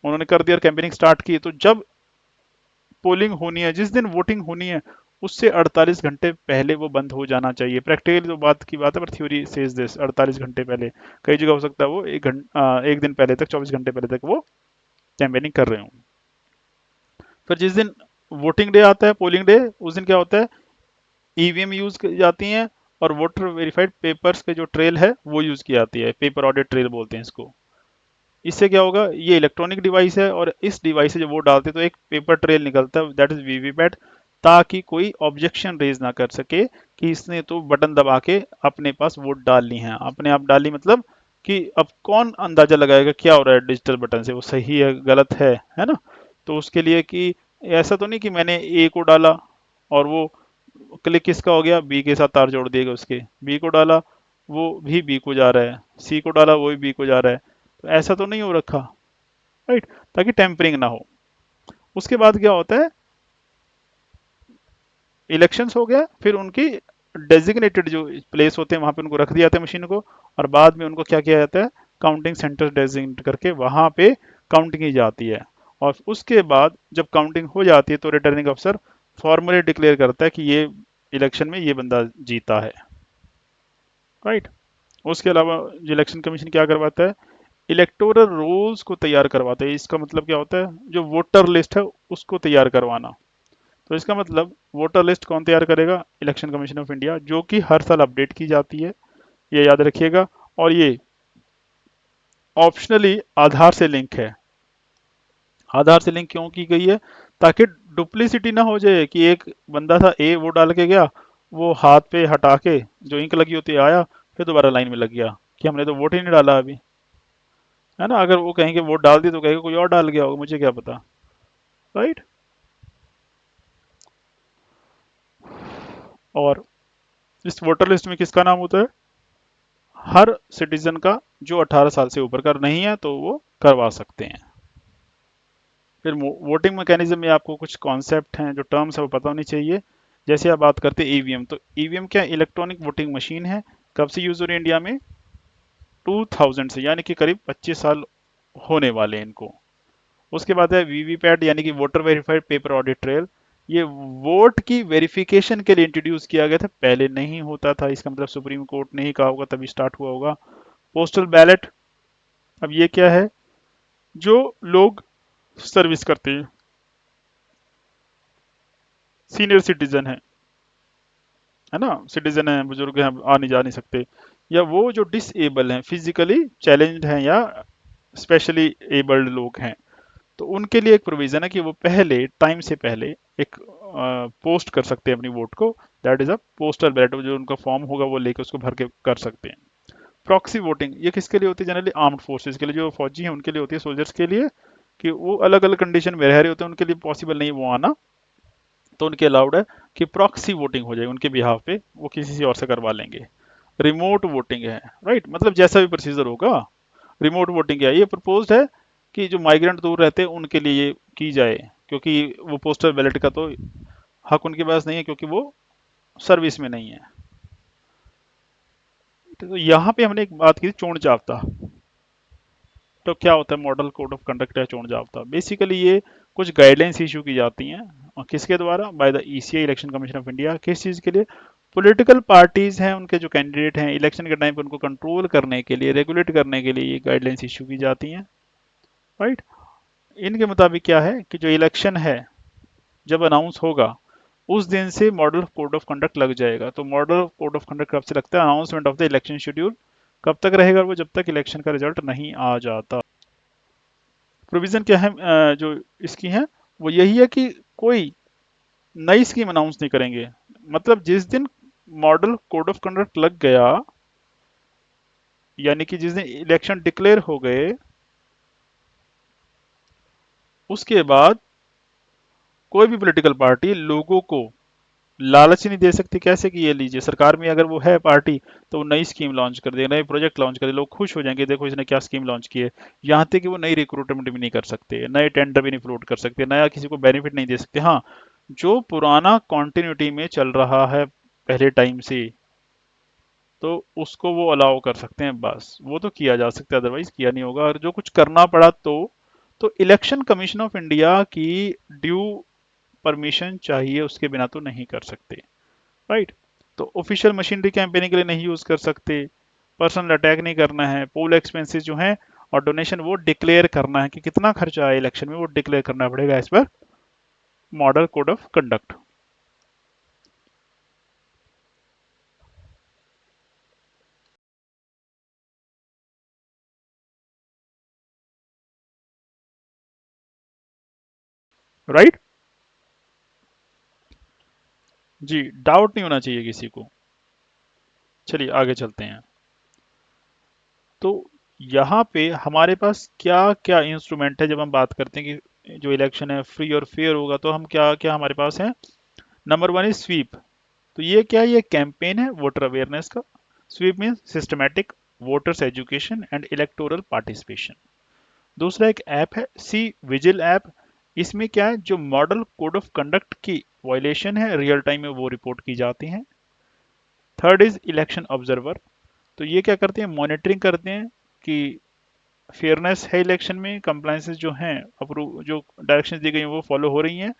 उन्होंने कर दिया और कैंपेनिंग स्टार्ट की, तो जब पोलिंग होनी है, जिस दिन वोटिंग होनी है, उससे 48 घंटे पहले वो बंद हो जाना चाहिए। प्रैक्टिकली तो बात की बात है, पर थ्योरी सेज दिस 48 घंटे पहले। कई जगह हो सकता है वो एक दिन पहले तक, 24 घंटे पहले तक वो कैंपेनिंग कर रहे हों। फिर जिस दिन वोटिंग डे आता है, पोलिंग डे, उस दिन क्या होता है, ईवीएम यूज की जाती हैं और वोटर वेरीफाइड पेपर्स पे जो ट्रेल है वो यूज की जाती है, पेपर ऑडिट ट्रेल बोलते हैं इसको। इससे क्या होगा, ये इलेक्ट्रॉनिक डिवाइस है और इस डिवाइस से जब वोट डालते हैं तो एक पेपर ट्रेल निकलता है, दैट इज वीवीपैट, ताकि कोई ऑब्जेक्शन रेज ना कर सके कि इसने तो बटन दबा के अपने पास वोट डाल ली हैं, अपने आप डाली। मतलब कि अब कौन अंदाजा लगाएगा क्या हो रहा है डिजिटल बटन से, वो सही है गलत है ना। तो उसके लिए कि ऐसा तो नहीं कि मैंने ए को डाला और वो क्लिक किसका हो गया, बी के साथ तार जोड़ दिएगा उसके, बी को डाला वो भी बी को जा रहा है, सी को डाला वो भी बी को जा रहा है। तो ऐसा तो नहीं हो रखा, राइट, ताकि टेम्परिंग ना हो। उसके बाद क्या होता है, इलेक्शंस हो गया, फिर उनकी डेजिग्नेटेड जो प्लेस होते हैं वहां पे उनको रख दिया जाता है मशीन को, और बाद में उनको क्या किया जाता है, काउंटिंग सेंटर डेजिग्नेट करके वहां पे काउंटिंग की जाती है। और उसके बाद जब काउंटिंग हो जाती है तो रिटर्निंग अफसर फॉर्मली डिक्लेयर करता है कि ये इलेक्शन में ये बंदा जीता है, राइट। उसके अलावा इलेक्शन कमीशन क्या करवाता है, इलेक्टोरल रोल्स को तैयार करवाता है। इसका मतलब क्या होता है, जो वोटर लिस्ट है उसको तैयार करवाना। तो इसका मतलब वोटर लिस्ट कौन तैयार करेगा, इलेक्शन कमीशन ऑफ इंडिया, जो कि हर साल अपडेट की जाती है, ये याद रखिएगा। और ये ऑप्शनली आधार से लिंक है। आधार से लिंक क्यों की गई है, ताकि डुप्लीसिटी ना हो जाए कि एक बंदा था ए, वो डाल के गया, वो हाथ पे हटा के जो इंक लगी होती है आया, फिर दोबारा लाइन में लग गया कि हमने तो वोट ही नहीं डाला अभी, है ना। अगर वो कहेंगे वोट डाल दी तो कहेंगे कोई और डाल गया होगा, मुझे क्या पता, राइट। और इस वोटर लिस्ट में किसका नाम होता है, हर सिटीजन का जो 18 साल से ऊपर का नहीं है तो वो करवा सकते हैं। फिर वोटिंग मैकेनिज्म में आपको कुछ कॉन्सेप्ट हैं, जो टर्म्स है वो पता होनी चाहिए। जैसे आप बात करते हैं ईवीएम, तो ईवीएम क्या, इलेक्ट्रॉनिक वोटिंग मशीन है। कब से यूज हो रही है इंडिया में, 2000 से, यानी कि करीब 25 साल होने वाले हैं इनको। उसके बाद है वीवीपैट, यानी कि voter verified paper audit trail. ये वोट की वेरिफिकेशन के लिए इंट्रोड्यूस किया गया था, पहले नहीं होता था। इसका मतलब सुप्रीम कोर्ट ने ही कहा होगा तभी स्टार्ट हुआ होगा। पोस्टल बैलेट, अब ये क्या है, जो लोग सर्विस करते हैं, सीनियर सिटीजन है ना, सिटीजन है, बुजुर्ग हैं, आ नहीं जा नहीं सकते, या वो जो डिसेबल हैं, फिजिकली चैलेंज्ड हैं, या स्पेशली एबल्ड लोग हैं, तो उनके लिए एक प्रोविजन है कि वो पहले टाइम से पहले एक पोस्ट कर सकते हैं अपनी वोट को, that is a postal ballot. जो उनका फॉर्म होगा वो लेके उसको भर के कर सकते हैं। प्रॉक्सी वोटिंग, ये किसके लिए होती है, जनरली आर्म्ड फोर्सेज के लिए, जो फौजी हैं उनके लिए होती है, सोल्जर्स के लिए, कि वो अलग अलग कंडीशन में रह रहे होते हैं, उनके लिए पॉसिबल नहीं वो आना, तो उनके अलाउड है कि प्रॉक्सी वोटिंग हो जाए उनके बिहाफ पे, वो किसी से और से करवा लेंगे। रिमोट वोटिंग है, राइट, मतलब जैसा भी प्रोसीजर होगा। रिमोट वोटिंग है, ये प्रपोज्ड है कि जो माइग्रेंट दूर रहते हैं उनके लिए ये की जाए, क्योंकि वो पोस्टल बैलेट का तो हक उनके पास नहीं है, क्योंकि वो सर्विस में नहीं है। तो यहाँ पे हमने एक बात की चोण जाब्ता। तो क्या होता है मॉडल कोड ऑफ कंडक्ट या चोण जाब्ता? बेसिकली ये कुछ गाइडलाइंस इशू की जाती हैं, और किसके द्वारा? By the ECI, election commission of India. किस चीज़ के लिए? पॉलिटिकल पार्टीज हैं, उनके जो कैंडिडेट हैं इलेक्शन के टाइम पे उनको कंट्रोल करने के लिए, रेगुलेट करने के लिए ये गाइडलाइंस इशू की जाती हैं, राइट। इनके मुताबिक क्या है कि जो इलेक्शन है जब अनाउंस होगा उस दिन से मॉडल कोड ऑफ कंडक्ट लग जाएगा। तो मॉडल कोड ऑफ कंडक्ट कब से लगता है? Announcement of the election schedule. कब तक रहेगा वो? जब तक इलेक्शन का रिजल्ट नहीं आ जाता। प्रोविजन क्या है जो इसकी है वो यही है कि कोई नई स्कीम अनाउंस नहीं करेंगे। मतलब जिस दिन मॉडल कोड ऑफ कंडक्ट लग गया, यानी कि जिस दिन इलेक्शन डिक्लेयर हो गए, उसके बाद कोई भी पॉलिटिकल पार्टी लोगों को लालच ही नहीं दे सकती। कैसे कि ये लीजिए, सरकार में अगर वो है पार्टी तो वो नई स्कीम लॉन्च कर दे, नए प्रोजेक्ट लॉन्च कर दे, लोग खुश हो जाएंगे, देखो इसने क्या स्कीम लॉन्च की है। यहाँ तक कि वो नई रिक्रूटमेंट भी नहीं कर सकते, नए टेंडर भी नहीं फ्लोट कर सकते, नया किसी को बेनिफिट नहीं दे सकते। हाँ, जो पुराना कॉन्टिन्यूटी में चल रहा है पहले टाइम से, तो उसको वो अलाउ कर सकते हैं, बस वो तो किया जा सकता है, अदरवाइज किया नहीं होगा। और जो कुछ करना पड़ा तो इलेक्शन कमीशन ऑफ इंडिया की ड्यू परमिशन चाहिए, उसके बिना तो नहीं कर सकते, राइट। तो ऑफिशियल मशीनरी कैंपेनिंग के लिए नहीं यूज कर सकते, पर्सनल अटैक नहीं करना है, पोल एक्सपेंसेस जो हैं और डोनेशन वो डिक्लेयर करना है कि कितना खर्चा आया इलेक्शन में, वो डिक्लेयर करना पड़ेगा as per model code of conduct, right. जी, डाउट नहीं होना चाहिए किसी को। चलिए आगे चलते हैं। तो यहाँ पे हमारे पास क्या क्या इंस्ट्रूमेंट है जब हम बात करते हैं कि जो इलेक्शन है फ्री और फेयर होगा, तो हम क्या क्या हमारे पास है? Number one is sweep. तो ये क्या है? ये कैंपेन है वोटर अवेयरनेस का। Sweep mean systematic voters education and electoral participation. दूसरा एक ऐप है सी विजिल ऐप। इसमें क्या है? जो मॉडल कोड ऑफ कंडक्ट की वायलेशन है रियल टाइम में वो रिपोर्ट की जाती हैं। Third is election observer. तो ये क्या करते हैं? मॉनिटरिंग करते हैं कि फेयरनेस है इलेक्शन में, कंप्लाइंसेस जो हैं, अप्रूव जो डायरेक्शंस दी गई हैं वो फॉलो हो रही हैं।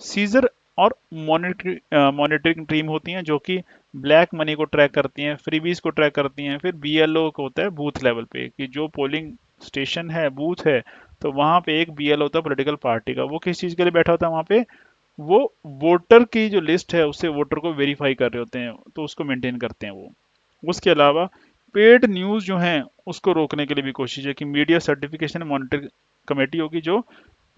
सीजर और मॉनिटरिंग टीम होती हैं जो कि ब्लैक मनी को ट्रैक करती हैं, फ्रीबीज को ट्रैक करती हैं। फिर बीएलओ को होता है बूथ लेवल पे, कि जो पोलिंग स्टेशन है, बूथ है, तो वहां पे एक बीएलओ होता है पॉलिटिकल पार्टी का। वो किस चीज के लिए बैठा होता है वहां पे? वो वोटर की जो लिस्ट है उससे वोटर को वेरीफाई कर रहे होते हैं, तो उसको मेंटेन करते हैं वो। उसके अलावा पेड न्यूज जो है उसको रोकने के लिए भी कोशिश है कि मीडिया सर्टिफिकेशन मॉनिटर कमेटी होगी जो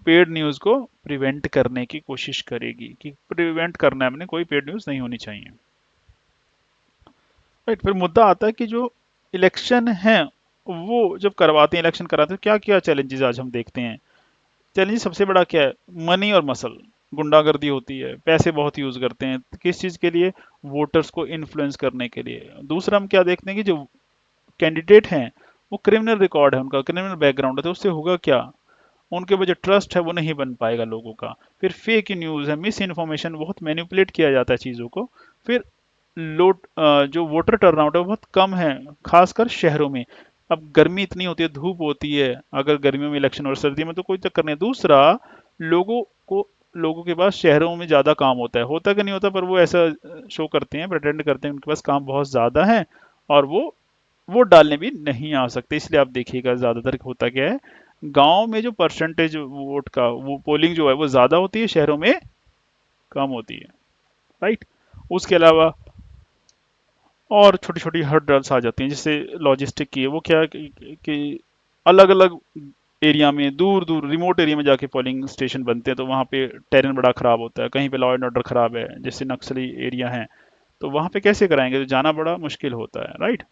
पेड न्यूज को प्रिवेंट करने की कोशिश करेगी, कि प्रिवेंट करना है हमने, कोई पेड न्यूज नहीं होनी चाहिए, राइट। फिर मुद्दा आता है कि जो इलेक्शन है वो जब करवाते हैं, इलेक्शन कराते हैं, क्या क्या चैलेंजेस आज हम देखते हैं। चैलेंज सबसे बड़ा क्या है? मनी और मसल, गुंडागर्दी होती है, पैसे बहुत यूज करते हैं, किस चीज के लिए? वोटर्स को इन्फ्लुएंस करने के लिए। दूसरा हम क्या देखते हैं कि जो कैंडिडेट हैं वो क्रिमिनल रिकॉर्ड है, उनका क्रिमिनल बैकग्राउंड है, तो उससे होगा क्या? उनके ऊपर जो ट्रस्ट है वो नहीं बन पाएगा लोगों का। फिर फेक न्यूज़ है, मिस इन्फॉर्मेशन, बहुत मैनिपुलेट किया जाता है चीज़ों को। फिर जो वोटर टर्नआउट है वो बहुत कम है, खासकर शहरों में। अब गर्मी इतनी होती है, धूप होती है, अगर गर्मियों में इलेक्शन और सर्दी में तो कोई चक्कर नहीं। दूसरा, लोगों को लोगों के पास शहरों में ज़्यादा काम होता है, होता कि नहीं होता, पर वो ऐसा शो करते हैं, प्रेटेंड करते हैं उनके पास काम बहुत ज़्यादा है, और वो वोट डालने भी नहीं आ सकते। इसलिए आप देखिएगा ज़्यादातर होता क्या है, गांव में जो परसेंटेज वोट का वो पोलिंग जो है वो ज़्यादा होती है, शहरों में कम होती है, राइट। उसके अलावा और छोटी छोटी हर्डल्स आ जाती हैं, जैसे लॉजिस्टिक की है, वो क्या है कि अलग अलग एरिया में, दूर दूर रिमोट एरिया में जाके पोलिंग स्टेशन बनते हैं, तो वहाँ पे टेरेन बड़ा ख़राब होता है, कहीं पे लॉ एंड ऑर्डर ख़राब है, जैसे नक्सली एरिया है, तो वहाँ पे कैसे कराएंगे? तो जाना बड़ा मुश्किल होता है, राइट।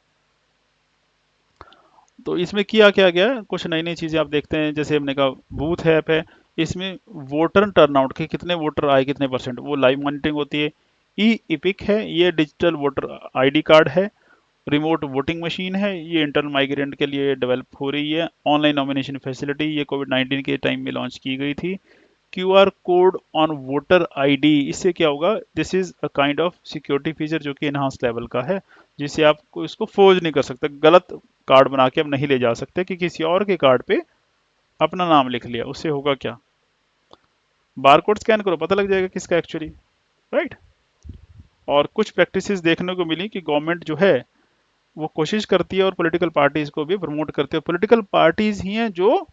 तो इसमें किया क्या गया है? कुछ नई नई चीज़ें आप देखते हैं, जैसे हमने कहा बूथ ऐप है, इसमें वोटर टर्नआउट के कितने वोटर आए, कितने परसेंट, वो लाइव मॉनिटरिंग होती है। ई इपिक है, ये डिजिटल वोटर आईडी कार्ड है। रिमोट वोटिंग मशीन है, ये इंटरनल माइग्रेंट के लिए डेवलप हो रही है। ऑनलाइन नॉमिनेशन फैसिलिटी, ये कोविड 19 के टाइम में लॉन्च की गई थी। QR code on voter ID, इससे क्या होगा, this is a kind of security feature जो कि इनहांस लेवल का है, जिससे आपको इसको फोर्ज नहीं कर सकते, गलत कार्ड बना के आप नहीं ले जा सकते कि किसी और के कार्ड पे अपना नाम लिख लिया। उससे होगा क्या, बारकोड स्कैन करो पता लग जाएगा किसका एक्चुअली, राइट। और कुछ प्रैक्टिसेस देखने को मिली कि गवर्नमेंट जो है वो कोशिश करती है और पॉलिटिकल पार्टीज को भी प्रमोट करते हैं, पॉलिटिकल पार्टीज ही हैं जो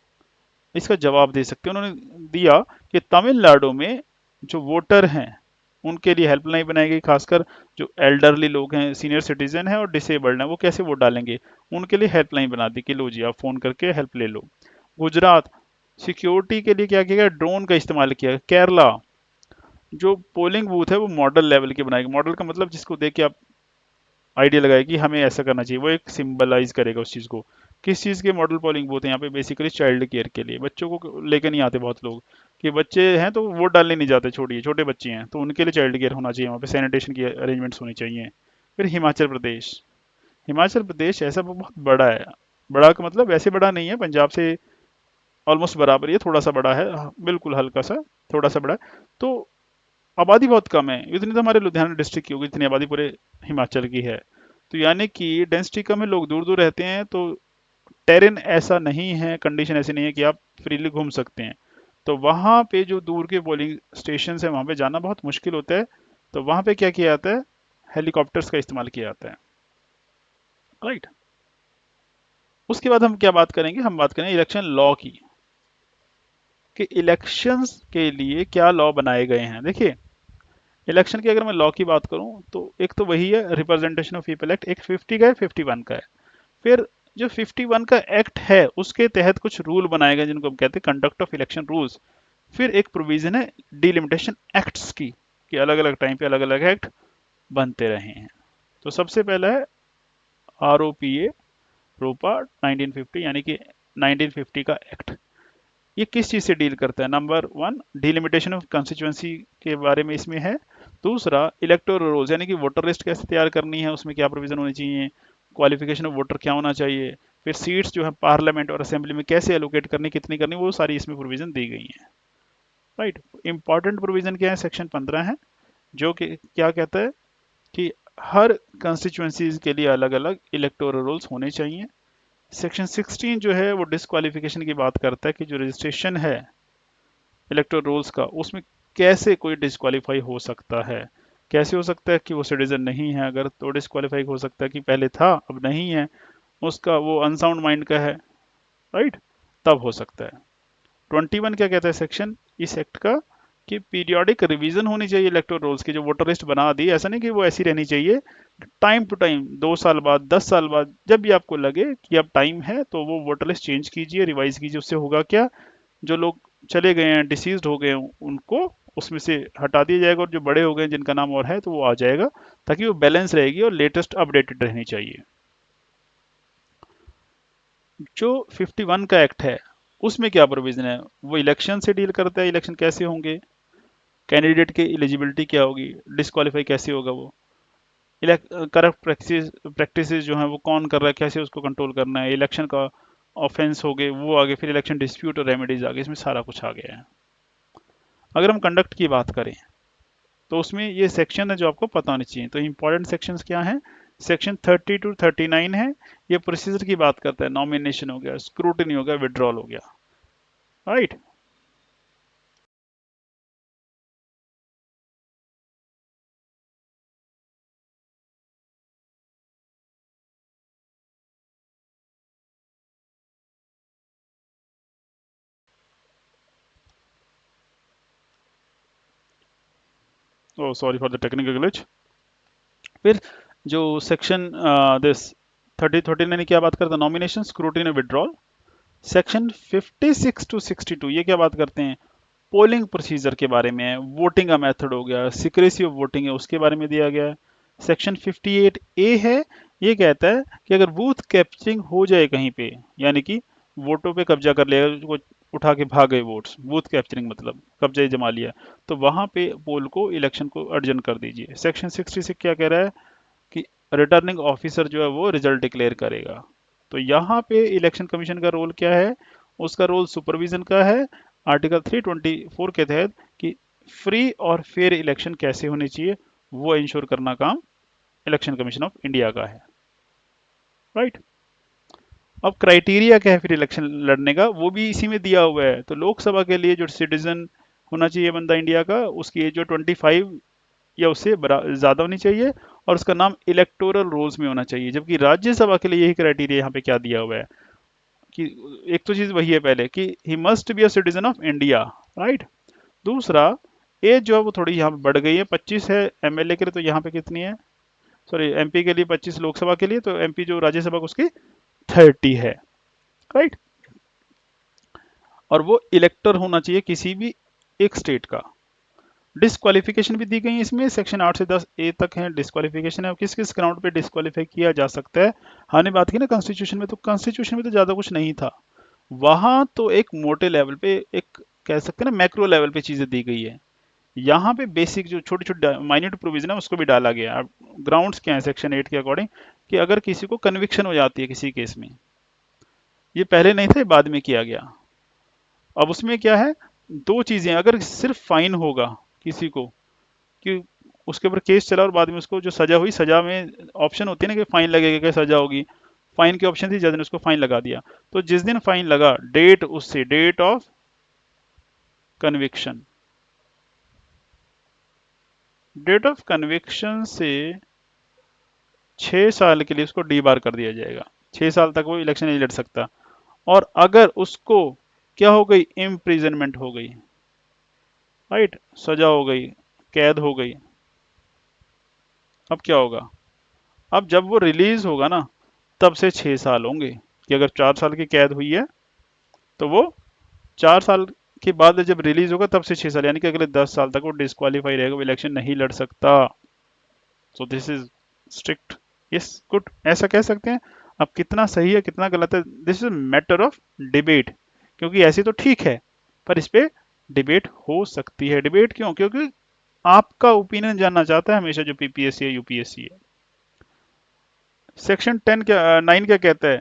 इसका जवाब दे सकते हैं। उन्होंने दिया कि तमिलनाडु में जो वोटर हैं उनके लिए हेल्पलाइन बनाई गई, खासकर जो एल्डरली लोग हैं, सीनियर सिटीजन है और डिसेबल्ड हैं, वो कैसे वोट डालेंगे, उनके लिए हेल्पलाइन बना दी कि लो जी आप फोन करके हेल्प ले लो। गुजरात, सिक्योरिटी के लिए क्या किया गया, ड्रोन का इस्तेमाल किया गया। केरला, जो पोलिंग बूथ है वो मॉडल लेवल के बनाएगी, मॉडल का मतलब जिसको देख के आप आइडिया लगाए कि हमें ऐसा करना चाहिए, वो एक सिंबलाइज करेगा उस चीज़ को। किस चीज़ के मॉडल पोलिंग बूथ है यहाँ पे, बेसिकली चाइल्ड केयर के लिए, बच्चों को लेकर नहीं आते बहुत लोग, कि बच्चे हैं तो वोट डालने नहीं जाते, छोड़िए छोटे बच्चे हैं तो उनके लिए चाइल्ड केयर होना चाहिए, वहाँ पे सैनिटेशन की अरेंजमेंट्स होनी चाहिए। फिर हिमाचल प्रदेश, हिमाचल प्रदेश ऐसा बहुत बड़ा है, बड़ा का मतलब वैसे बड़ा नहीं है, पंजाब से ऑलमोस्ट बराबर, ये थोड़ा सा बड़ा है, हाँ, बिल्कुल हल्का सा थोड़ा सा बड़ा है। तो आबादी बहुत कम है, इतनी तो हमारे लुधियाना डिस्ट्रिक्ट की होगी जितनी आबादी पूरे हिमाचल की है। तो यानी कि डेंसिटी कम है, लोग दूर दूर रहते हैं, तो टेरेन ऐसा नहीं है, कंडीशन ऐसी नहीं है कि आप फ्रीली घूम सकते हैं। तो वहाँ पे जो दूर के पोलिंग स्टेशन है वहाँ पे जाना बहुत मुश्किल होता है। तो वहाँ पे क्या किया जाता है, हेलीकॉप्टर्स का इस्तेमाल किया जाता है, राइट। उसके बाद हम क्या बात करेंगे, हम बात करेंगे इलेक्शन लॉ की, कि इलेक्शंस के लिए क्या लॉ बनाए गए हैं। देखिए इलेक्शन की अगर मैं लॉ की बात करूं तो एक तो वही है रिप्रेजेंटेशन ऑफ पीपल एक्ट, एक 50 का है, 51 का है। फिर जो 51 का एक्ट है उसके तहत कुछ रूल बनाए गए जिनको हम कहते हैं कंडक्ट ऑफ इलेक्शन रूल्स। फिर एक प्रोविजन है डिलिमिटेशन एक्ट्स की, कि अलग अलग टाइम पे अलग अलग एक्ट बनते रहे हैं। तो सबसे पहला है ROPA, रोपा 1950, यानी कि 1950 का एक्ट। ये किस चीज़ से डील करता है, number one delimitation of constituency के बारे में इसमें है। दूसरा इलेक्टोरल रोल्स, यानी कि वोटर लिस्ट कैसे तैयार करनी है, उसमें क्या प्रोविजन होनी चाहिए, क्वालिफिकेशन ऑफ वोटर क्या होना चाहिए, फिर सीट्स जो है पार्लियामेंट और असेंबली में कैसे एलोकेट करनी, कितनी करनी, वो सारी इसमें प्रोविजन दी गई है, राइट। इंपॉर्टेंट प्रोविजन क्या है, सेक्शन 15 है, जो कि क्या कहता है कि हर कंस्टिट्यूंसीज के लिए अलग अलग इलेक्टोरल रोल्स होने चाहिए। सेक्शन 16 जो है वो डिस्क्वालिफिकेशन की बात करता है कि जो रजिस्ट्रेशन है इलेक्टोरल रोल्स का, उसमें कैसे कोई डिस्क्वालीफाई हो सकता है, कैसे हो सकता है कि वो सिटीजन नहीं है, अगर तो डिस्क्वालीफाई हो सकता है कि पहले था अब नहीं है, उसका वो अनसाउंड माइंड का है, राइट, तब हो सकता है। 21 क्या कहता है सेक्शन इस एक्ट का, कि पीरियोडिक रिवीजन होनी चाहिए इलेक्टोरल रोल्स की, जो वोटर लिस्ट बना दी ऐसा नहीं कि वो ऐसी रहनी चाहिए, टाइम टू टाइम 2 साल बाद 10 साल बाद जब भी आपको लगे कि अब टाइम है तो वो वोटर लिस्ट चेंज कीजिए, रिवाइज कीजिए। उससे होगा क्या, जो लोग चले गए हैं, डिसीज्ड हो गए हैं, उनको उसमें से हटा दिया जाएगा, और जो बड़े हो गए हैं जिनका नाम और है तो वो आ जाएगा, ताकि वो बैलेंस रहेगी और लेटेस्ट अपडेटेड रहनी चाहिए। जो 51 का एक्ट है उसमें क्या प्रोविजन है, वो इलेक्शन से डील करता है, इलेक्शन कैसे होंगे, कैंडिडेट की एलिजिबिलिटी क्या होगी, डिस्क्वालीफाई कैसे होगा वो, करप्ट प्रैक्टिसेस जो है वो कौन कर रहा है, कैसे उसको कंट्रोल करना है, इलेक्शन का ऑफेंस हो गए वो आगे, फिर इलेक्शन डिस्प्यूट और रेमेडीज आगे, इसमें सारा कुछ आ गया है। अगर हम कंडक्ट की बात करें तो उसमें ये सेक्शन है जो आपको पता होनी चाहिए। तो इंपॉर्टेंट सेक्शंस क्या हैं, सेक्शन 30 टू 39 है, ये प्रोसीजर की बात करता है, नॉमिनेशन हो गया, स्क्रूटनी हो गया, विड्रॉल हो गया, right. Oh sorry for the technical glitch. फिर जो सेक्शन दिस 39 क्या बात करता है, nomination, scrutiny, withdrawal. Section 56 to 62 ये क्या बात करते हैं, पोलिंग प्रोसीजर के बारे में है, वोटिंग का मेथड हो गया, सिक्रेसी ऑफ वोटिंग है उसके बारे में दिया गया है। सेक्शन 58A है, ये कहता है कि अगर बूथ कैप्चरिंग हो जाए कहीं पे, यानी कि वोटों पे कब्जा कर लिया, वो उठा के भाग गए वोट्स, बूथ कैप्चरिंग मतलब कब्जा ही जमा लिया, तो वहां पे पोल को इलेक्शन को अर्जन कर दीजिए। सेक्शन 66 क्या कह रहा है कि रिटर्निंग ऑफिसर जो है वो रिजल्ट डिक्लेयर करेगा। तो यहाँ पे इलेक्शन कमीशन का रोल क्या है, उसका रोल सुपरविजन का है, आर्टिकल 324 के तहत कि फ्री और फेयर इलेक्शन कैसे होने चाहिए, वो इंश्योर करना काम इलेक्शन कमीशन ऑफ इंडिया का है, राइट। अब क्राइटेरिया क्या है फिर इलेक्शन लड़ने का, वो भी इसी में दिया हुआ है। तो लोकसभा के लिए जो सिटीजन होना चाहिए बंदा इंडिया का, उसकी एज जो 25 या उससे ज़्यादा होनी चाहिए, और उसका नाम इलेक्टोरल रोल्स में होना चाहिए। जबकि राज्यसभा के लिए यही क्राइटेरिया यहाँ पे क्या दिया हुआ है कि एक तो चीज़ वही है पहले कि he must be a citizen of India, right. दूसरा, एज जो है वो थोड़ी यहाँ पे बढ़ गई है, 25 है एमएलए के लिए, तो यहाँ पे कितनी है, सॉरी एमपी के लिए 25, लोकसभा के लिए, तो एमपी जो राज्यसभा को उसकी 30 है, राइट। और वो इलेक्टर होना चाहिए किसी भी एक स्टेट का। डिस्क्वालिफिकेशन भी दी गई है इसमें, सेक्शन 8 से 10 ए तक है डिस्क्वालिफिकेशन है, किस किस ग्राउंड पे डिस्क्वालीफाई किया जा सकता है। हमने बात की ना कॉन्स्टिट्यूशन में, तो कॉन्स्टिट्यूशन में तो ज़्यादा कुछ नहीं था, वहां तो एक मोटे लेवल पे, एक कह सकते हैं ना मैक्रो लेवल पे चीज़ें दी गई है। यहाँ पे बेसिक जो छोटी छोटी माइन्यूट प्रोविजन है उसको भी डाला गया। अब ग्राउंड्स क्या है सेक्शन 8 के अकॉर्डिंग, कि अगर किसी को कन्विक्शन हो जाती है किसी केस में, ये पहले नहीं था, ये बाद में किया गया। अब उसमें क्या है, दो चीजें, अगर सिर्फ फाइन होगा किसी को कि उसके ऊपर केस चला और बाद में उसको जो सजा हुई, सजा में ऑप्शन होती है ना कि फाइन लगेगा क्या सजा होगी, फाइन की ऑप्शन थी, जज ने उसको फाइन लगा दिया। तो जिस दिन फाइन लगा, डेट उससे, date of conviction, date of conviction से 6 साल के लिए उसको डी बार कर दिया जाएगा, 6 साल तक वो इलेक्शन नहीं लड़ सकता। और अगर उसको क्या हो गई, इम्प्रिजनमेंट हो गई, राइट, सजा हो गई, कैद हो गई, अब क्या होगा, अब जब वो रिलीज होगा ना, तब से 6 साल होंगे। कि अगर 4 साल की कैद हुई है तो वो 4 साल के बाद जब रिलीज होगा तब से 6 साल, यानी कि अगले 10 साल तक वो डिस्क्वालीफाई रहेगा, वो इलेक्शन नहीं लड़ सकता। So this is strict, yes good, ऐसा कह सकते हैं। अब कितना सही है कितना गलत है, this is matter of debate, क्योंकि ऐसे तो ठीक है, पर इस पे डिबेट हो सकती है। डिबेट क्यों, क्योंकि आपका ओपिनियन जानना चाहता है हमेशा जो पीपीएससी है यूपीएससी है। सेक्शन 10 क्या 9 क्या कहता है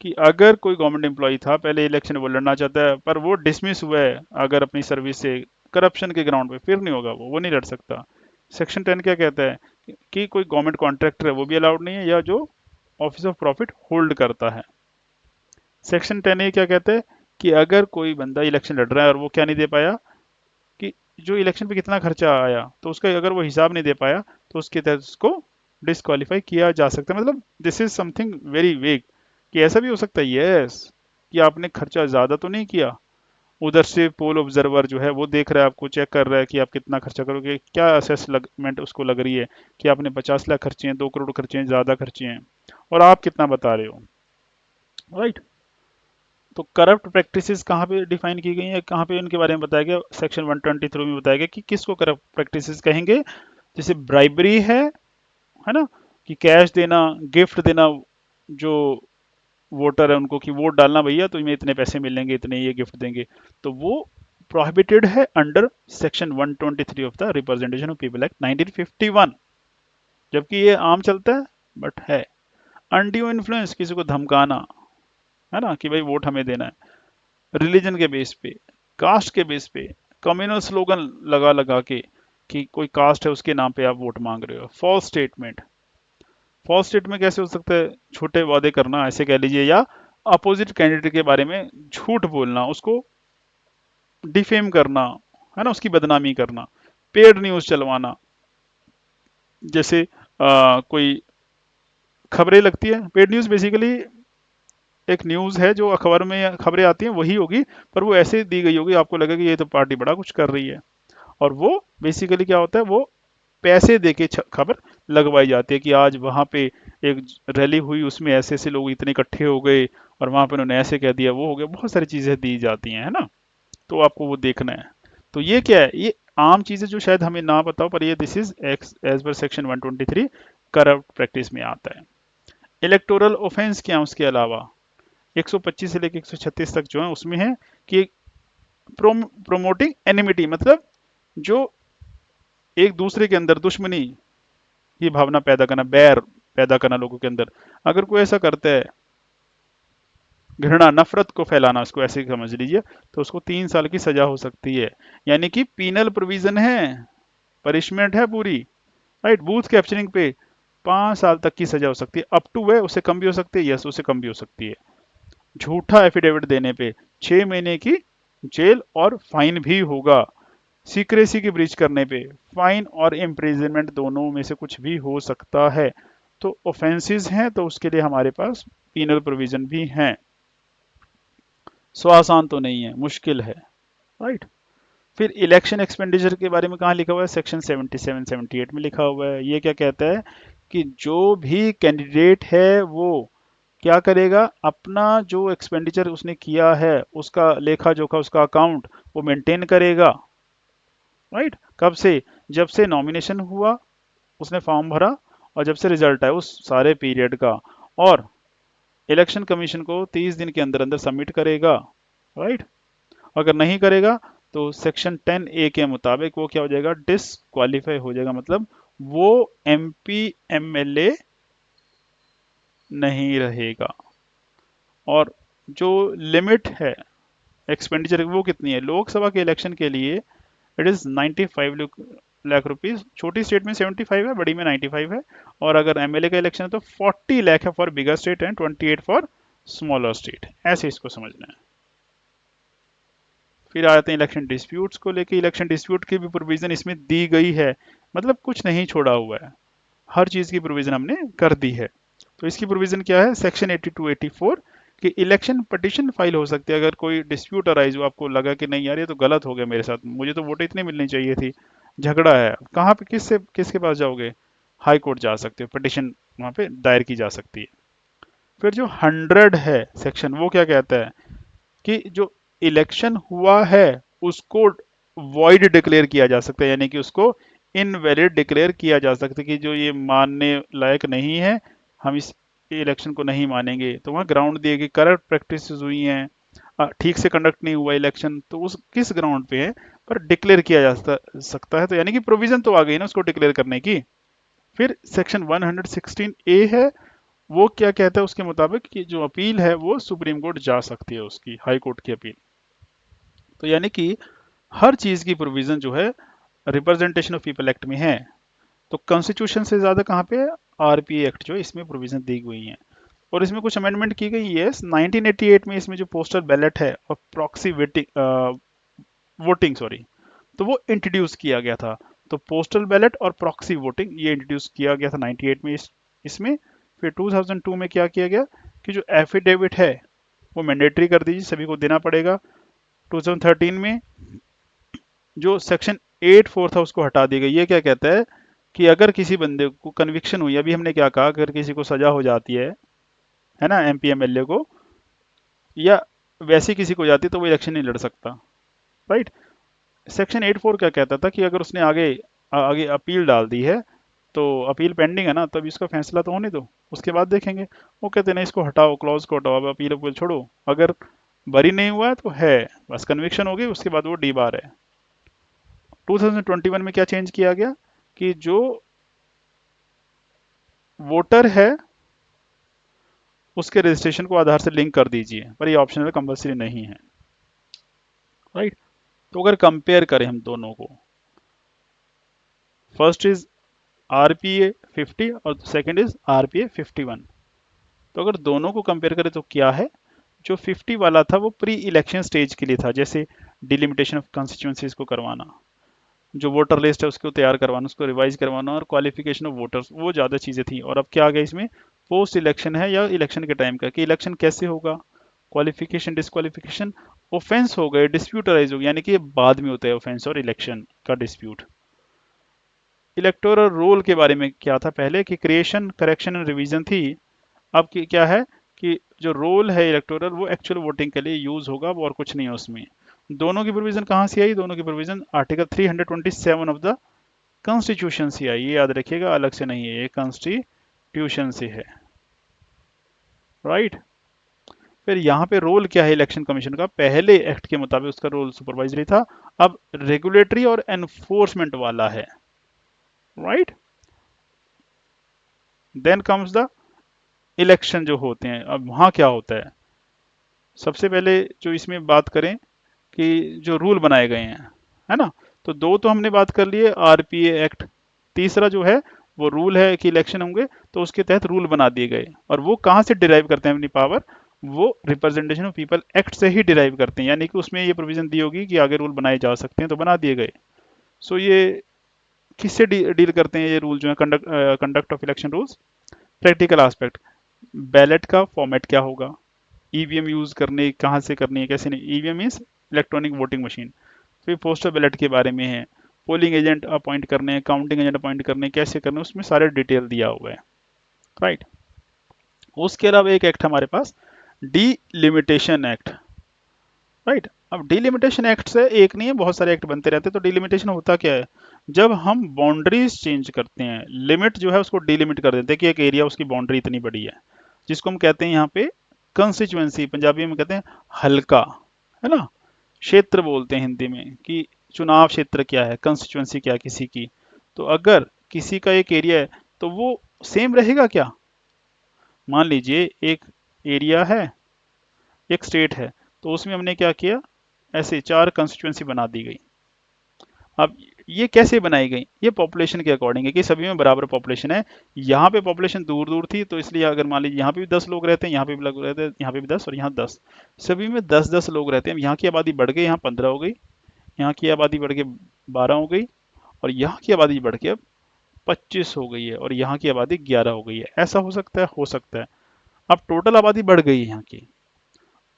कि अगर कोई गवर्नमेंट एम्प्लॉय था, पहले इलेक्शन वो लड़ना चाहता है, पर वो डिसमिस हुआ है अगर अपनी सर्विस से करप्शन के ग्राउंड पे, फिर नहीं होगा, वो नहीं लड़ सकता। सेक्शन 10 क्या कहता है कि कोई गवर्नमेंट कॉन्ट्रैक्टर है वो भी अलाउड नहीं है, या जो ऑफिस ऑफ प्रॉफिट होल्ड करता है। सेक्शन 10 ए क्या कहता है कि अगर कोई बंदा इलेक्शन लड़ रहा है और वो क्या नहीं दे पाया, कि जो इलेक्शन पे कितना खर्चा आया, तो उसका अगर वो हिसाब नहीं दे पाया, तो उसके तहत उसको डिस्क्वालीफाई किया जा सकता है। मतलब this is something very vague, कि ऐसा भी हो सकता है यस कि आपने खर्चा ज़्यादा तो नहीं किया, उधर से पोल ऑब्जर्वर जो है वो देख रहा है, आपको चेक कर रहा है कि आप कितना खर्चा करोगे, क्या असेसमेंट उसको लग रही है कि आपने 50 लाख खर्चे हैं, 2 करोड़ खर्चे हैं, ज़्यादा खर्चे हैं, और आप कितना बता रहे हो, राइट। तो करप्ट प्रैक्टिसेस कहाँ पे डिफाइन की गई है, कहाँ पे उनके बारे में बताया गया, सेक्शन 123 में बताया गया कि किसको करप्ट प्रैक्टिसेस कहेंगे। जैसे ब्राइबरी है ना, कि कैश देना, गिफ्ट देना, जो वोटर है उनको कि वोट डालना भैया तो तुम्हें इतने पैसे मिलेंगे, इतने ये गिफ्ट देंगे, तो वो प्रोहिबिटेड है under section 123 of the representation of people act 1951। जबकि ये आम चलता है, बट है। अनड्यू इन्फ्लुएंस, किसी को धमकाना, है ना, कि भाई वोट हमें देना है, रिलीजन के बेस पे, कास्ट के बेस पे, कम्युनल स्लोगन लगा लगा के कि कोई कास्ट है उसके नाम पे आप वोट मांग रहे हो, फॉल्स स्टेटमेंट। फॉल्स स्टेटमेंट कैसे हो सकता है, छोटे वादे करना ऐसे कह लीजिए, या अपोजिट कैंडिडेट के बारे में झूठ बोलना, उसको डिफेम करना, है ना, उसकी बदनामी करना, पेड न्यूज चलवाना। जैसे कोई खबरें लगती है, पेड न्यूज बेसिकली एक न्यूज है जो अखबार में खबरें आती हैं वही होगी, पर वो ऐसे दी गई होगी आपको लगेगा कि ये तो पार्टी बड़ा कुछ कर रही है, और वो बेसिकली क्या होता है, वो पैसे देके खबर लगवाई जाती है कि आज वहां पे एक रैली हुई, उसमें ऐसे ऐसे लोग इतने इकट्ठे हो गए और वहां पे उन्होंने ऐसे कह दिया, वो हो गया, बहुत सारी चीजें दी जाती हैं, है ना। तो आपको वो देखना है। तो ये क्या है, ये आम चीजें जो शायद हमें ना पता हो, पर ये this is as per section 123 corrupt practice में आता है। इलेक्टोरल ऑफेंस क्या है उसके अलावा, 125 से लेकर 136 तक जो है उसमें है कि प्रोमोटिंग एनिमिटी, मतलब जो एक दूसरे के अंदर दुश्मनी की भावना पैदा करना, बैर पैदा करना लोगों के अंदर। अगर कोई ऐसा करता है, घृणा, नफरत को फैलाना, उसको ऐसे समझ लीजिए, तो उसको 3 साल की सजा हो सकती है। यानी कि पीनल प्रोविजन है, पनिशमेंट है पूरी, राइट। बूथ कैप्चरिंग पे 5 साल तक की सजा हो सकती है, अप टू है, उससे कम भी हो सकती है, यस उससे कम भी हो सकती है। झूठा एफिडेविट देने पे 6 महीने की जेल और फाइन भी होगा। सीक्रेसी की ब्रीच करने पे फाइन और इम्प्रिजनमेंट दोनों में से कुछ भी हो सकता है। तो ऑफेंसेस हैं तो उसके लिए हमारे पास पीनल प्रोविजन भी हैं। सो आसान तो नहीं है, मुश्किल है, राइट। फिर इलेक्शन एक्सपेंडिचर के बारे में कहाँ लिखा हुआ है, सेक्शन 77 78 में लिखा हुआ है। ये क्या कहता है कि जो भी कैंडिडेट है वो क्या करेगा, अपना जो एक्सपेंडिचर उसने किया है उसका लेखा जोखा, उसका अकाउंट वो मेंटेन करेगा, राइट। कब से, जब से नॉमिनेशन हुआ, उसने फॉर्म भरा, और जब से रिजल्ट आया उस सारे पीरियड का, और इलेक्शन कमीशन को 30 दिन के अंदर अंदर सबमिट करेगा, राइट। अगर नहीं करेगा तो सेक्शन 10A के मुताबिक वो क्या हो जाएगा, डिसक्वालीफाई हो जाएगा, मतलब वो एमपी एमएलए नहीं रहेगा। और जो लिमिट है एक्सपेंडिचर वो कितनी है, लोकसभा के इलेक्शन के लिए इट इज 95 लाख रुपीज। छोटी स्टेट में 75 है, बड़ी में 95 है। और अगर एमएलए का इलेक्शन है तो 40 लाख है for bigger state and 28 for smaller state, ऐसे इसको समझना है। फिर आ जाते हैं इलेक्शन डिस्प्यूट्स को लेके। इलेक्शन डिस्प्यूट की भी प्रोविजन इसमें दी गई है, मतलब कुछ नहीं छोड़ा हुआ है, हर चीज की प्रोविजन हमने कर दी है। तो इसकी प्रोविजन क्या है, सेक्शन 82 84 कि इलेक्शन पटिशन फाइल हो सकती है अगर कोई डिस्प्यूट अराइज हो, आपको लगा कि नहीं यार ये तो गलत हो गया मेरे साथ, मुझे तो वोट इतनी मिलनी चाहिए थी, झगड़ा है, कहाँ पे किससे किसके पास जाओगे, हाई कोर्ट जा सकते हो, पटिशन वहां पे दायर की जा सकती है। फिर जो 100 है सेक्शन, वो क्या कहता है कि जो इलेक्शन हुआ है उसको वॉइड डिक्लेयर किया जा सकता है, यानी कि उसको इनवैलिड डिक्लेयर किया जा सकता है कि जो ये मानने लायक नहीं है, हम इस इलेक्शन को नहीं मानेंगे। तो वहाँ ग्राउंड दिए गए, करप्ट प्रैक्टिस हुई हैं, ठीक से कंडक्ट नहीं हुआ इलेक्शन, तो उस किस ग्राउंड पे है पर डिक्लेयर किया जा सकता है। तो यानी कि प्रोविजन तो आ गई ना उसको डिक्लेयर करने की। फिर सेक्शन 116A है, वो क्या कहता है उसके मुताबिक कि जो अपील है वो सुप्रीम कोर्ट जा सकती है, उसकी हाई कोर्ट की अपील। तो यानी कि हर चीज की प्रोविजन जो है रिप्रेजेंटेशन ऑफ पीपल एक्ट में है। तो कॉन्स्टिट्यूशन से ज्यादा कहाँ पे, आरपीए एक्ट जो है इसमें प्रोविजन दी हुई है। और इसमें कुछ अमेंडमेंट की गई है 1988 में, इसमें जो पोस्टल बैलेट है और प्रॉक्सी वोटिंग सॉरी, तो वो इंट्रोड्यूस किया गया था। तो पोस्टल बैलेट और प्रॉक्सी वोटिंग ये इंट्रोड्यूस किया गया था 98 में इसमें। फिर 2002 में क्या किया गया कि जो एफिडेविट है वो मैंडेटरी कर दीजिए, सभी को देना पड़ेगा। 2013 में जो सेक्शन 84 था उसको हटा दी गई। ये क्या कहता है कि अगर किसी बंदे को कन्विक्शन हुई, अभी हमने क्या कहा, अगर किसी को सजा हो जाती है ना, एमपी एमएलए को, या वैसी किसी को जाती है, तो वो इलेक्शन नहीं लड़ सकता, राइट। सेक्शन 84 क्या कहता था कि अगर उसने आगे आगे अपील डाल दी है, तो अपील पेंडिंग है ना, तब इसका फैसला तो होने दो, उसके बाद देखेंगे। वो कहते हैं नहीं इसको हटाओ, क्लॉज को हटाओ, अब अपील अपील छोड़ो, अगर बरी नहीं हुआ है तो है, बस कन्विक्शन हो गई, उसके बाद वो डी बार है। 2021 में क्या चेंज किया गया कि जो वोटर है उसके रजिस्ट्रेशन को आधार से लिंक कर दीजिए, पर ये ऑप्शनल कंपलसरी नहीं है, राइट। तो अगर कंपेयर करें हम दोनों को, फर्स्ट इज आरपीए 50 और सेकंड इज आरपीए 51। तो अगर दोनों को कंपेयर करें तो क्या है, जो 50 वाला था वो प्री इलेक्शन स्टेज के लिए था, जैसे डिलिमिटेशन ऑफ कॉन्स्टिट्यूंसीज को करवाना, जो वोटर लिस्ट है उसको तैयार करवाना, उसको रिवाइज करवाना, और क्वालिफिकेशन ऑफ वोटर्स, वो ज़्यादा चीज़ें थी। और अब क्या आ गया इसमें, पोस्ट इलेक्शन है या इलेक्शन के टाइम का, कि इलेक्शन कैसे होगा, क्वालिफिकेशन डिस्क्वालिफिकेशन, ऑफेंस हो गए, डिस्प्यूट अराइज हो गया, यानी कि ये बाद में होता है ऑफेंस और इलेक्शन का डिस्प्यूट। इलेक्टोरल रोल के बारे में क्या था पहले कि क्रिएशन करेक्शन एंड रिवीजन थी, अब क्या है कि जो रोल है इलेक्टोरल वो एक्चुअल वोटिंग के लिए यूज होगा, और कुछ नहीं है उसमें। दोनों की प्रोविजन कहाँ से आई, दोनों की provision article 327 of the constitution से आई, ये याद रखिएगा, अलग से नहीं है, ये कॉन्स्टिट्यूशन से है, राइट। फिर यहाँ पे रोल क्या है इलेक्शन कमीशन का, पहले एक्ट के मुताबिक उसका रोल सुपरवाइजरी था, अब रेगुलेटरी और एनफोर्समेंट वाला है, right. Then comes the election जो होते हैं, अब वहाँ क्या होता है, सबसे पहले जो इसमें बात करें कि जो रूल बनाए गए हैं, है ना, तो दो तो हमने बात कर लिए आरपीए एक्ट, तीसरा जो है वो रूल है कि इलेक्शन होंगे तो उसके तहत रूल बना दिए गए, और वो कहाँ से डिराइव करते हैं अपनी पावर, वो रिप्रेजेंटेशन ऑफ पीपल एक्ट से ही डिराइव करते हैं, यानी कि उसमें ये प्रोविजन दी होगी कि आगे रूल बनाए जा सकते हैं तो बना दिए गए। सो ये किससे डील करते हैं ये रूल जो है, conduct of election rules. Practical aspect, ballot का फॉर्मेट क्या होगा, ईवीएम यूज करने कहाँ से करनी है कैसे नहीं, EVM means electronic voting machine. फिर पोस्टल बैलेट के बारे में है, पोलिंग एजेंट अपॉइंट करने हैं, काउंटिंग एजेंट अपॉइंट करने हैं, कैसे करने हैं, उसमें सारे डिटेल दिया हुआ है, राइट। उसके अलावा एक एक्ट हमारे पास डीलिमिटेशन एक्ट, राइट। अब डीलिमिटेशन एक्ट से एक नहीं है, बहुत सारे एक्ट बनते रहते हैं। तो डीलिमिटेशन होता क्या है, जब हम बाउंड्रीज चेंज करते हैं, लिमिट जो है उसको डीलिमिट कर देते हैं कि एक एरिया उसकी बाउंड्री इतनी बड़ी है, जिसको हम कहते हैं यहाँ पे कंस्टिट्यूएंसी, पंजाबी में कहते हैं हल्का, है ना, क्षेत्र बोलते हैं हिंदी में कि चुनाव क्षेत्र क्या है, कंस्टिट्यूएंसी क्या है किसी की। तो अगर किसी का एक एरिया है तो वो सेम रहेगा क्या, मान लीजिए एक एरिया है, एक स्टेट है, तो उसमें हमने क्या किया, ऐसे चार कंस्टिट्यूएंसी बना दी गई। अब ये कैसे बनाई गई, ये पॉपुलेशन के अकॉर्डिंग है कि सभी में बराबर पॉपुलेशन है। यहाँ पे पॉपुलेशन दूर दूर थी तो इसलिए अगर मान लीजिए यहाँ पे भी 10 लोग रहते हैं, यहाँ पे भी लोग रहते हैं, यहाँ पे भी 10 और यहाँ 10, सभी में 10-10 लोग रहते हैं। यहाँ की आबादी बढ़ गई, यहाँ 15 हो गई, यहाँ की आबादी बढ़ के 12 हो गई, और यहाँ की आबादी बढ़ के अब 25 हो गई है, और यहाँ की आबादी 11 हो गई है। ऐसा हो सकता है, हो सकता है। अब टोटल आबादी बढ़ गई है यहाँ की।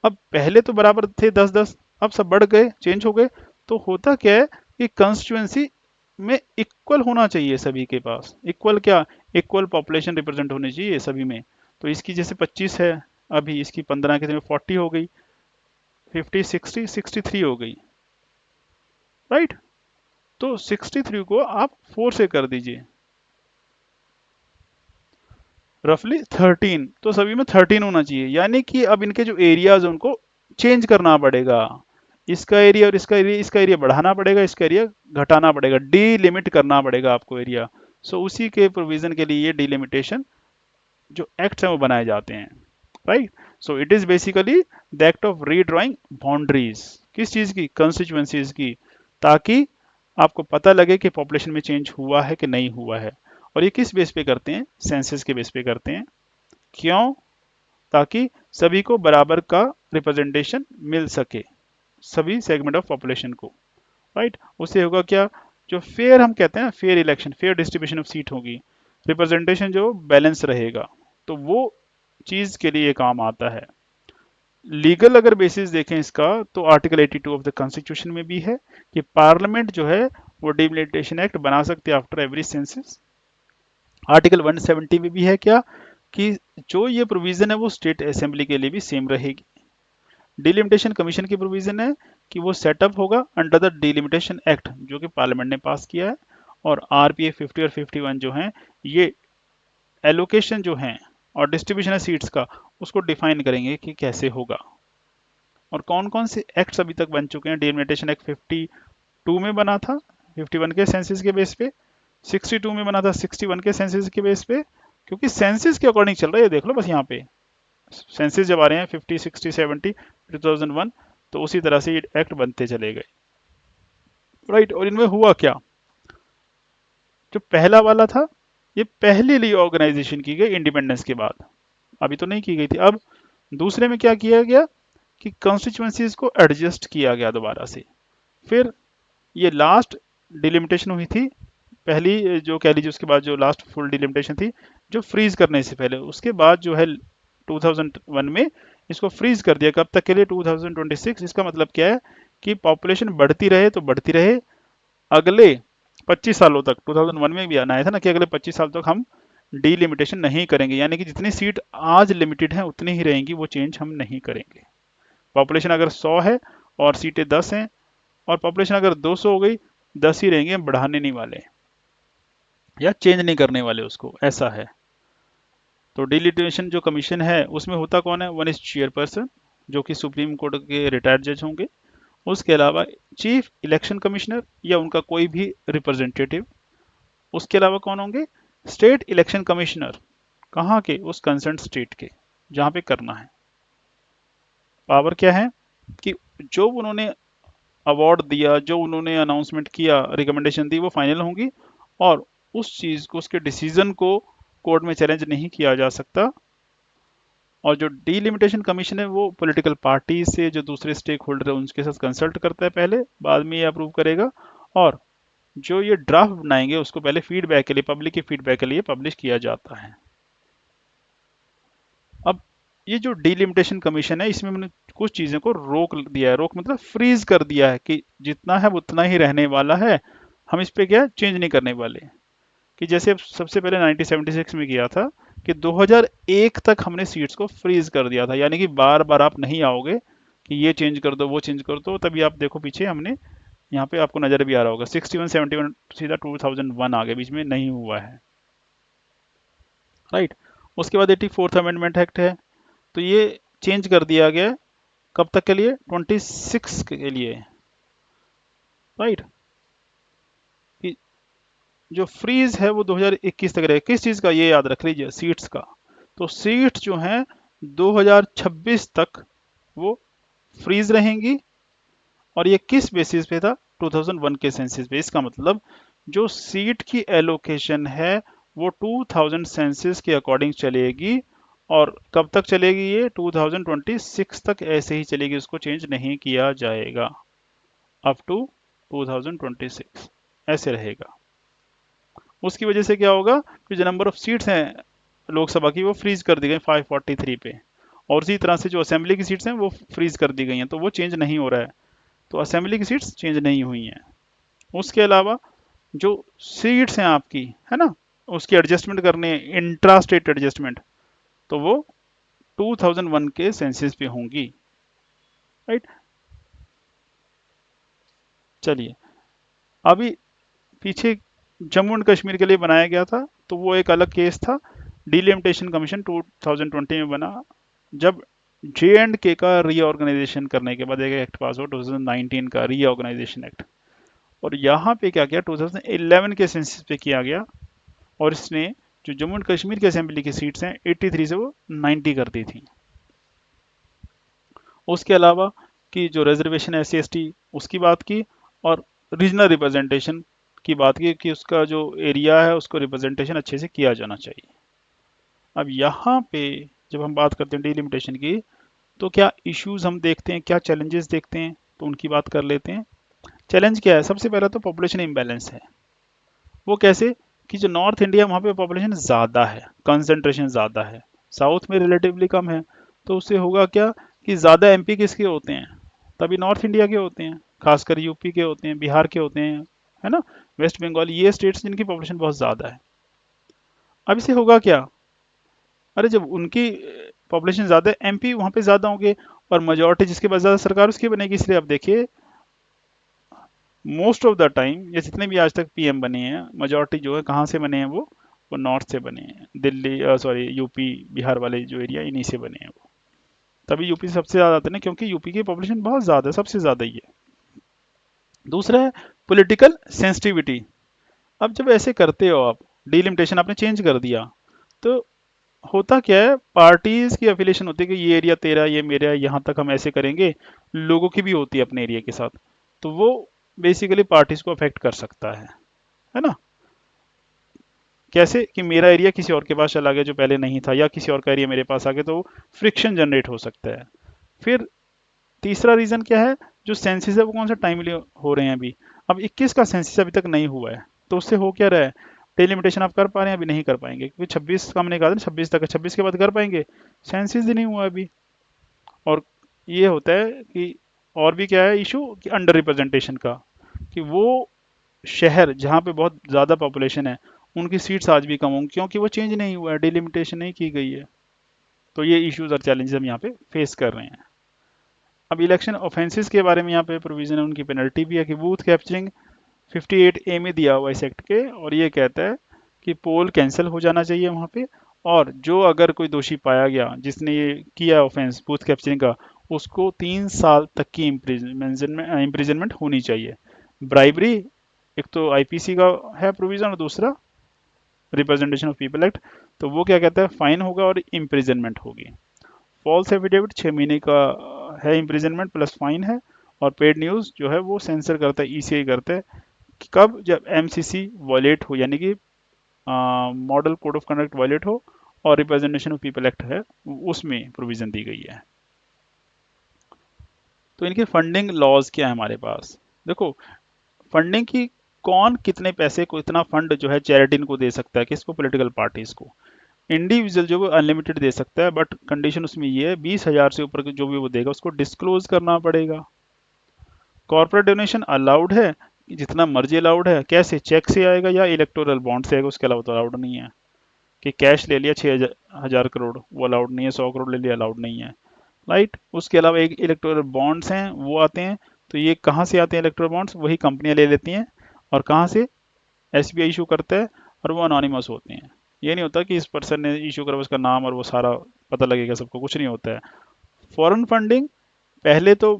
अब पहले तो बराबर थे 10-10, अब सब बढ़ गए, चेंज हो गए। तो होता क्या है कि कंस्टिट्यूएंसी में इक्वल होना चाहिए सभी के पास, इक्वल क्या, इक्वल पॉपुलेशन रिप्रेजेंट होनी चाहिए सभी में। तो इसकी जैसे 25 है, अभी इसकी 15 के 40 हो गई, 50 60 63 हो गई, राइट। तो 63 को आप 4 से कर दीजिए, रफली 13, तो सभी में 13 होना चाहिए। यानी कि अब इनके जो एरियाज उनको चेंज करना पड़ेगा, इसका एरिया और इसका एरिया बढ़ाना पड़ेगा, इसका एरिया घटाना पड़ेगा, डीलिमिट करना पड़ेगा आपको एरिया। सो उसी के प्रोविजन के लिए ये डीलिमिटेशन जो एक्ट है वो बनाए जाते हैं, right. So it is basically the act of redrawing boundaries, किस चीज की, कंस्टिट्यूएंसीज की, ताकि आपको पता लगे कि पॉपुलेशन में चेंज हुआ है कि नहीं हुआ है। और ये किस बेस पे करते हैं, सेंसस के बेस पे करते हैं। क्यों, ताकि सभी को बराबर का रिप्रेजेंटेशन मिल सके, सभी सेगमेंट ऑफ पॉपुलेशन को, राइट। उससे होगा क्या, जो फेयर हम कहते हैं ना, fair election, fair distribution of seat होगी, रिप्रेजेंटेशन जो बैलेंस रहेगा, तो वो चीज के लिए काम आता है। लीगल अगर बेसिस देखें इसका, तो आर्टिकल 82 ऑफ द कॉन्स्टिट्यूशन में भी है कि पार्लियामेंट जो है वो डिलिमिटेशन एक्ट बना सकते हैं आफ्टर एवरी सेंसस। आर्टिकल 170 में भी है क्या, कि जो ये प्रोविजन है वो स्टेट असेंबली के लिए भी सेम रहेगी। डिलिमिटेशन कमीशन की प्रोविजन है कि वो सेटअप होगा अंडर द डिलिमिटेशन एक्ट जो कि पार्लियामेंट ने पास किया है। और आरपीए 50 और 51 जो हैं, ये एलोकेशन जो है और डिस्ट्रीब्यूशन सीट्स का उसको डिफाइन करेंगे कि कैसे होगा। और कौन कौन से एक्ट्स अभी तक बन चुके हैं, डिलिमिटेशन एक्ट 52 में बना था 51 के सेंसस के बेस पे, 62 में बना था 61 के सेंसस के बेस पे, क्योंकि सेंसस के अकॉर्डिंग चल रहा है, ये देख लो बस यहाँ पे सेंसस जब आ रहे हैं 50 60 70 2001, तो उसी तरह से ये एक्ट बनते चले गए, राइट। और इनमें हुआ क्या, जो पहला वाला था ये पहली रीऑर्गेनाइजेशन की गई इंडिपेंडेंस के बाद, अभी तो नहीं की गई थी। अब दूसरे में क्या किया गया कि कॉन्स्टिट्यूएंसीज को एडजस्ट किया गया दोबारा से। फिर ये लास्ट डिलिमिटेशन हुई थी, पहली जो कह लीजिए, उसके बाद जो लास्ट फुल डिलिमिटेशन थी जो फ्रीज करने से पहले, उसके बाद जो है 2001 में इसको फ्रीज कर दिया, कब तक के लिए, 2026। इसका मतलब क्या है कि पॉपुलेशन बढ़ती रहे तो बढ़ती रहे, अगले 25 सालों तक, 2001 में भी आना आया था ना कि अगले 25 साल तक हम डीलिमिटेशन नहीं करेंगे, यानी कि जितनी सीट आज लिमिटेड है उतनी ही रहेंगी, वो चेंज हम नहीं करेंगे। पॉपुलेशन अगर 100 है और सीटें 10 हैं, और पॉपुलेशन अगर 200 हो गई, 10 ही रहेंगे, हम बढ़ाने नहीं वाले या चेंज नहीं करने वाले उसको, ऐसा है। तो डिलिमिटेशन जो कमीशन है उसमें होता कौन है, वन इज चेयरपर्सन जो कि सुप्रीम कोर्ट के रिटायर्ड जज होंगे, उसके अलावा चीफ इलेक्शन कमिश्नर या उनका कोई भी रिप्रेजेंटेटिव, उसके अलावा कौन होंगे, स्टेट इलेक्शन कमिश्नर, कहाँ के, उस कंसर्न स्टेट के जहाँ पे करना है, पावर क्या है कि जो उन्होंने अवार्ड दिया, जो उन्होंने अनाउंसमेंट किया, रिकमेंडेशन दी, वो फाइनल होंगी और उस चीज़ को, उसके डिसीजन को कोर्ट में चैलेंज नहीं किया जा सकता। और जो डीलिमिटेशन कमीशन है वो पॉलिटिकल पार्टी से जो दूसरे स्टेक होल्डर है उनके साथ कंसल्ट करता है पहले, बाद में ये अप्रूव करेगा। और जो ये ड्राफ्ट बनाएंगे उसको पहले फीडबैक के लिए, पब्लिक के फीडबैक के लिए पब्लिश किया जाता है। अब ये जो डीलिमिटेशन कमीशन है इसमें मैंने कुछ चीज़ों को रोक दिया है। रोक मतलब फ्रीज कर दिया है कि जितना है उतना ही रहने वाला है, हम इस पे क्या चेंज नहीं करने वाले। कि जैसे सबसे पहले 1976 में किया था कि 2001 तक हमने सीट्स को फ्रीज कर दिया था, यानी कि बार बार आप नहीं आओगे कि ये चेंज कर दो वो चेंज कर दो। तभी आप देखो पीछे हमने यहाँ पे आपको नजर भी आ रहा होगा 61 71 सीधा 2001 आ गया, बीच में नहीं हुआ है, राइट। उसके बाद 84th अमेंडमेंट एक्ट है, तो ये चेंज कर दिया गया कब तक के लिए, 26 के लिए, राइट। कि जो फ्रीज है वो 2021 तक रहेगा। किस चीज का, ये याद रख लीजिए, सीट्स का। तो सीट्स जो हैं 2026 तक वो फ्रीज रहेंगी। और ये किस बेसिस पे था, 2001 के सेंसस पे। इसका मतलब जो सीट की एलोकेशन है वो 2000 सेंसस के अकॉर्डिंग चलेगी। और कब तक चलेगी ये, 2026 तक ऐसे ही चलेगी, उसको चेंज नहीं किया जाएगा। अप टू 2026 ऐसे रहेगा। उसकी वजह से क्या होगा कि जो नंबर ऑफ सीट्स हैं लोकसभा की वो फ्रीज कर दी गई 543 पे। और इसी तरह से जो असेंबली की सीट्स हैं वो फ्रीज कर दी गई हैं, तो वो चेंज नहीं हो रहा है। तो असेंबली की सीट्स चेंज नहीं हुई हैं। उसके अलावा जो सीट्स हैं आपकी, है ना, उसकी एडजस्टमेंट करने, इंट्रा स्टेट एडजस्टमेंट, तो वो 2001 के सेंसस पे होंगी, राइट। चलिए, अभी पीछे जम्मू एंड कश्मीर के लिए बनाया गया था, तो वो एक अलग केस था। डीलिमिटेशन कमीशन 2020 में बना, जब J&K का रीऑर्गेनाइजेशन करने के बाद एक एक्ट पास हुआ 2019 का रीऑर्गेनाइजेशन एक्ट। और यहाँ पे क्या किया, 2011 के सेंसस पे किया गया। और इसने जो जम्मू एंड कश्मीर की असेंबली की सीट्स हैं 83 से वो 90 कर दी थी। उसके अलावा कि जो रिजर्वेशन है SC/ST उसकी बात की, और रीजनल रिप्रेजेंटेशन की बात की कि उसका जो एरिया है उसको रिप्रेजेंटेशन अच्छे से किया जाना चाहिए। अब यहाँ पे जब हम बात करते हैं डिलिमिटेशन की, तो क्या इश्यूज हम देखते हैं, क्या चैलेंजेस देखते हैं, तो उनकी बात कर लेते हैं। चैलेंज क्या है, सबसे पहला तो पॉपुलेशन इम्बैलेंस है। वो कैसे कि जो नॉर्थ इंडिया वहाँ पे पॉपुलेशन ज़्यादा है, कंसंट्रेशन ज़्यादा है, साउथ में रिलेटिवली कम है। तो उससे होगा क्या कि ज़्यादा MP किसके होते हैं, तभी नॉर्थ इंडिया के होते हैं, खासकर यूपी के होते हैं, बिहार के होते हैं, है ना, वेस्ट बंगाल, ये स्टेट्स जिनकी पॉपुलेशन बहुत ज़्यादा है। अब इससे होगा क्या, अरे जब उनकी पॉपुलेशन ज़्यादा है, MP वहाँ पे ज़्यादा होंगे, और मेजोरिटी जिसके पास ज़्यादा सरकार उसकी बनेगी। इसलिए आप देखिए मोस्ट ऑफ द टाइम ये जितने भी आज तक PM बने हैं, मेजोरिटी जो है कहाँ से बने हैं, वो नॉर्थ से बने हैं, दिल्ली सॉरी यूपी बिहार वाले जो एरिया इन्हीं से बने हैं वो। तभी यूपी से सबसे ज़्यादा आते हैं क्योंकि यूपी की पॉपुलेशन बहुत ज़्यादा है, सबसे ज़्यादा ही है। दूसरा है पॉलिटिकल सेंसिटिविटी। अब जब ऐसे करते हो आप, डिलिमिटेशन आपने चेंज कर दिया, तो होता क्या है, पार्टीज की एफिलिएशन होती है कि ये एरिया तेरा, ये मेरा, यहाँ तक हम ऐसे करेंगे। लोगों की भी होती है अपने एरिया के साथ, तो वो बेसिकली पार्टीज को अफेक्ट कर सकता है ना। कैसे कि मेरा एरिया किसी और के पास चला गया जो पहले नहीं था, या किसी और का एरिया मेरे पास आ गया, तो फ्रिक्शन जनरेट हो सकता है। फिर तीसरा रीजन क्या है, जो सेंसिस है वो कौन सा टाइमली हो रहे हैं अभी। अब 21 का सेंसिस अभी तक नहीं हुआ है, तो उससे हो क्या रहा है, डिलिमिटेशन आप कर पा रहे हैं, अभी नहीं कर पाएंगे क्योंकि 26 का हमने कहा था 26 तक है, 26 के बाद कर पाएंगे, सेंसिस ही नहीं हुआ अभी। और ये होता है कि और भी क्या है इशू कि अंडर रिप्रेजेंटेशन का, कि वो शहर जहाँ पे बहुत ज़्यादा पॉपुलेशन है उनकी सीट्स आज भी कम होंगी क्योंकि वो चेंज नहीं हुआ है, डिलिमिटेशन नहीं की गई है। तो ये इश्यूज और चैलेंजेस हम यहाँ पे फेस कर रहे हैं। अब इलेक्शन ऑफेंसेस के बारे में यहाँ पे प्रोविजन है, उनकी पेनल्टी भी है कि बूथ कैप्चरिंग 58A में दिया हुआ इस एक्ट के, और ये कहता है कि पोल कैंसिल हो जाना चाहिए वहाँ पे। और जो अगर कोई दोषी पाया गया जिसने ये किया ऑफेंस बूथ कैप्चरिंग का, उसको 3 साल तक की इम्प्रिजनमेंट होनी चाहिए। ब्राइबरी, एक तो IPC का है प्रोविजन, और दूसरा रिप्रेजेंटेशन ऑफ पीपल एक्ट, तो वो क्या कहता है, फाइन होगा और इम्प्रिजनमेंट होगी। फॉल्स एफिडेविट 6 महीने का है इम्प्रिजनमेंट प्लस फाइन है, और पेड न्यूज़ जो है वो सेंसर करता है, ईसीआई करता है। कि कब? जब एमसीसी वॉलेट हो, यानी कि model code of conduct wallet हो और रिप्रेजेंटेशन ऑफ पीपल एक्ट है, उसमें प्रोविजन दी गई है। तो इनके फंडिंग लॉज क्या है हमारे पास? देखो, फंडिंग की कौन कितने पैसे को इतना फंड जो है चैरिटी को दे सकता है, किसको? पॉलिटिकल पार्टीज को। इंडिविजुअल जो वो अनलिमिटेड दे सकता है, बट कंडीशन उसमें ये है 20,000 से ऊपर जो भी वो देगा उसको डिस्क्लोज करना पड़ेगा। कॉर्पोरेट डोनेशन अलाउड है, जितना मर्जी अलाउड है। कैसे? चेक से आएगा या इलेक्टोरल बॉन्ड से आएगा, उसके अलावा तो अलाउड नहीं है। कि कैश ले लिया 6,000 करोड़, वो अलाउड नहीं है। 100 करोड़ ले लिया, अलाउड नहीं है। राइट। उसके अलावा एक इलेक्टोरल बॉन्ड्स हैं, वो आते हैं। तो ये कहाँ से आते हैं इलेक्टोरल बॉन्ड्स? वही कंपनियां ले लेती हैं। और कहाँ से? एसबीआई इशू करता है, और वो अनोनिमस होते हैं। ये नहीं होता कि इस पर्सन ने इशू करा उसका नाम और वो सारा पता लगेगा सबको, कुछ नहीं होता है। फॉरेन फंडिंग पहले तो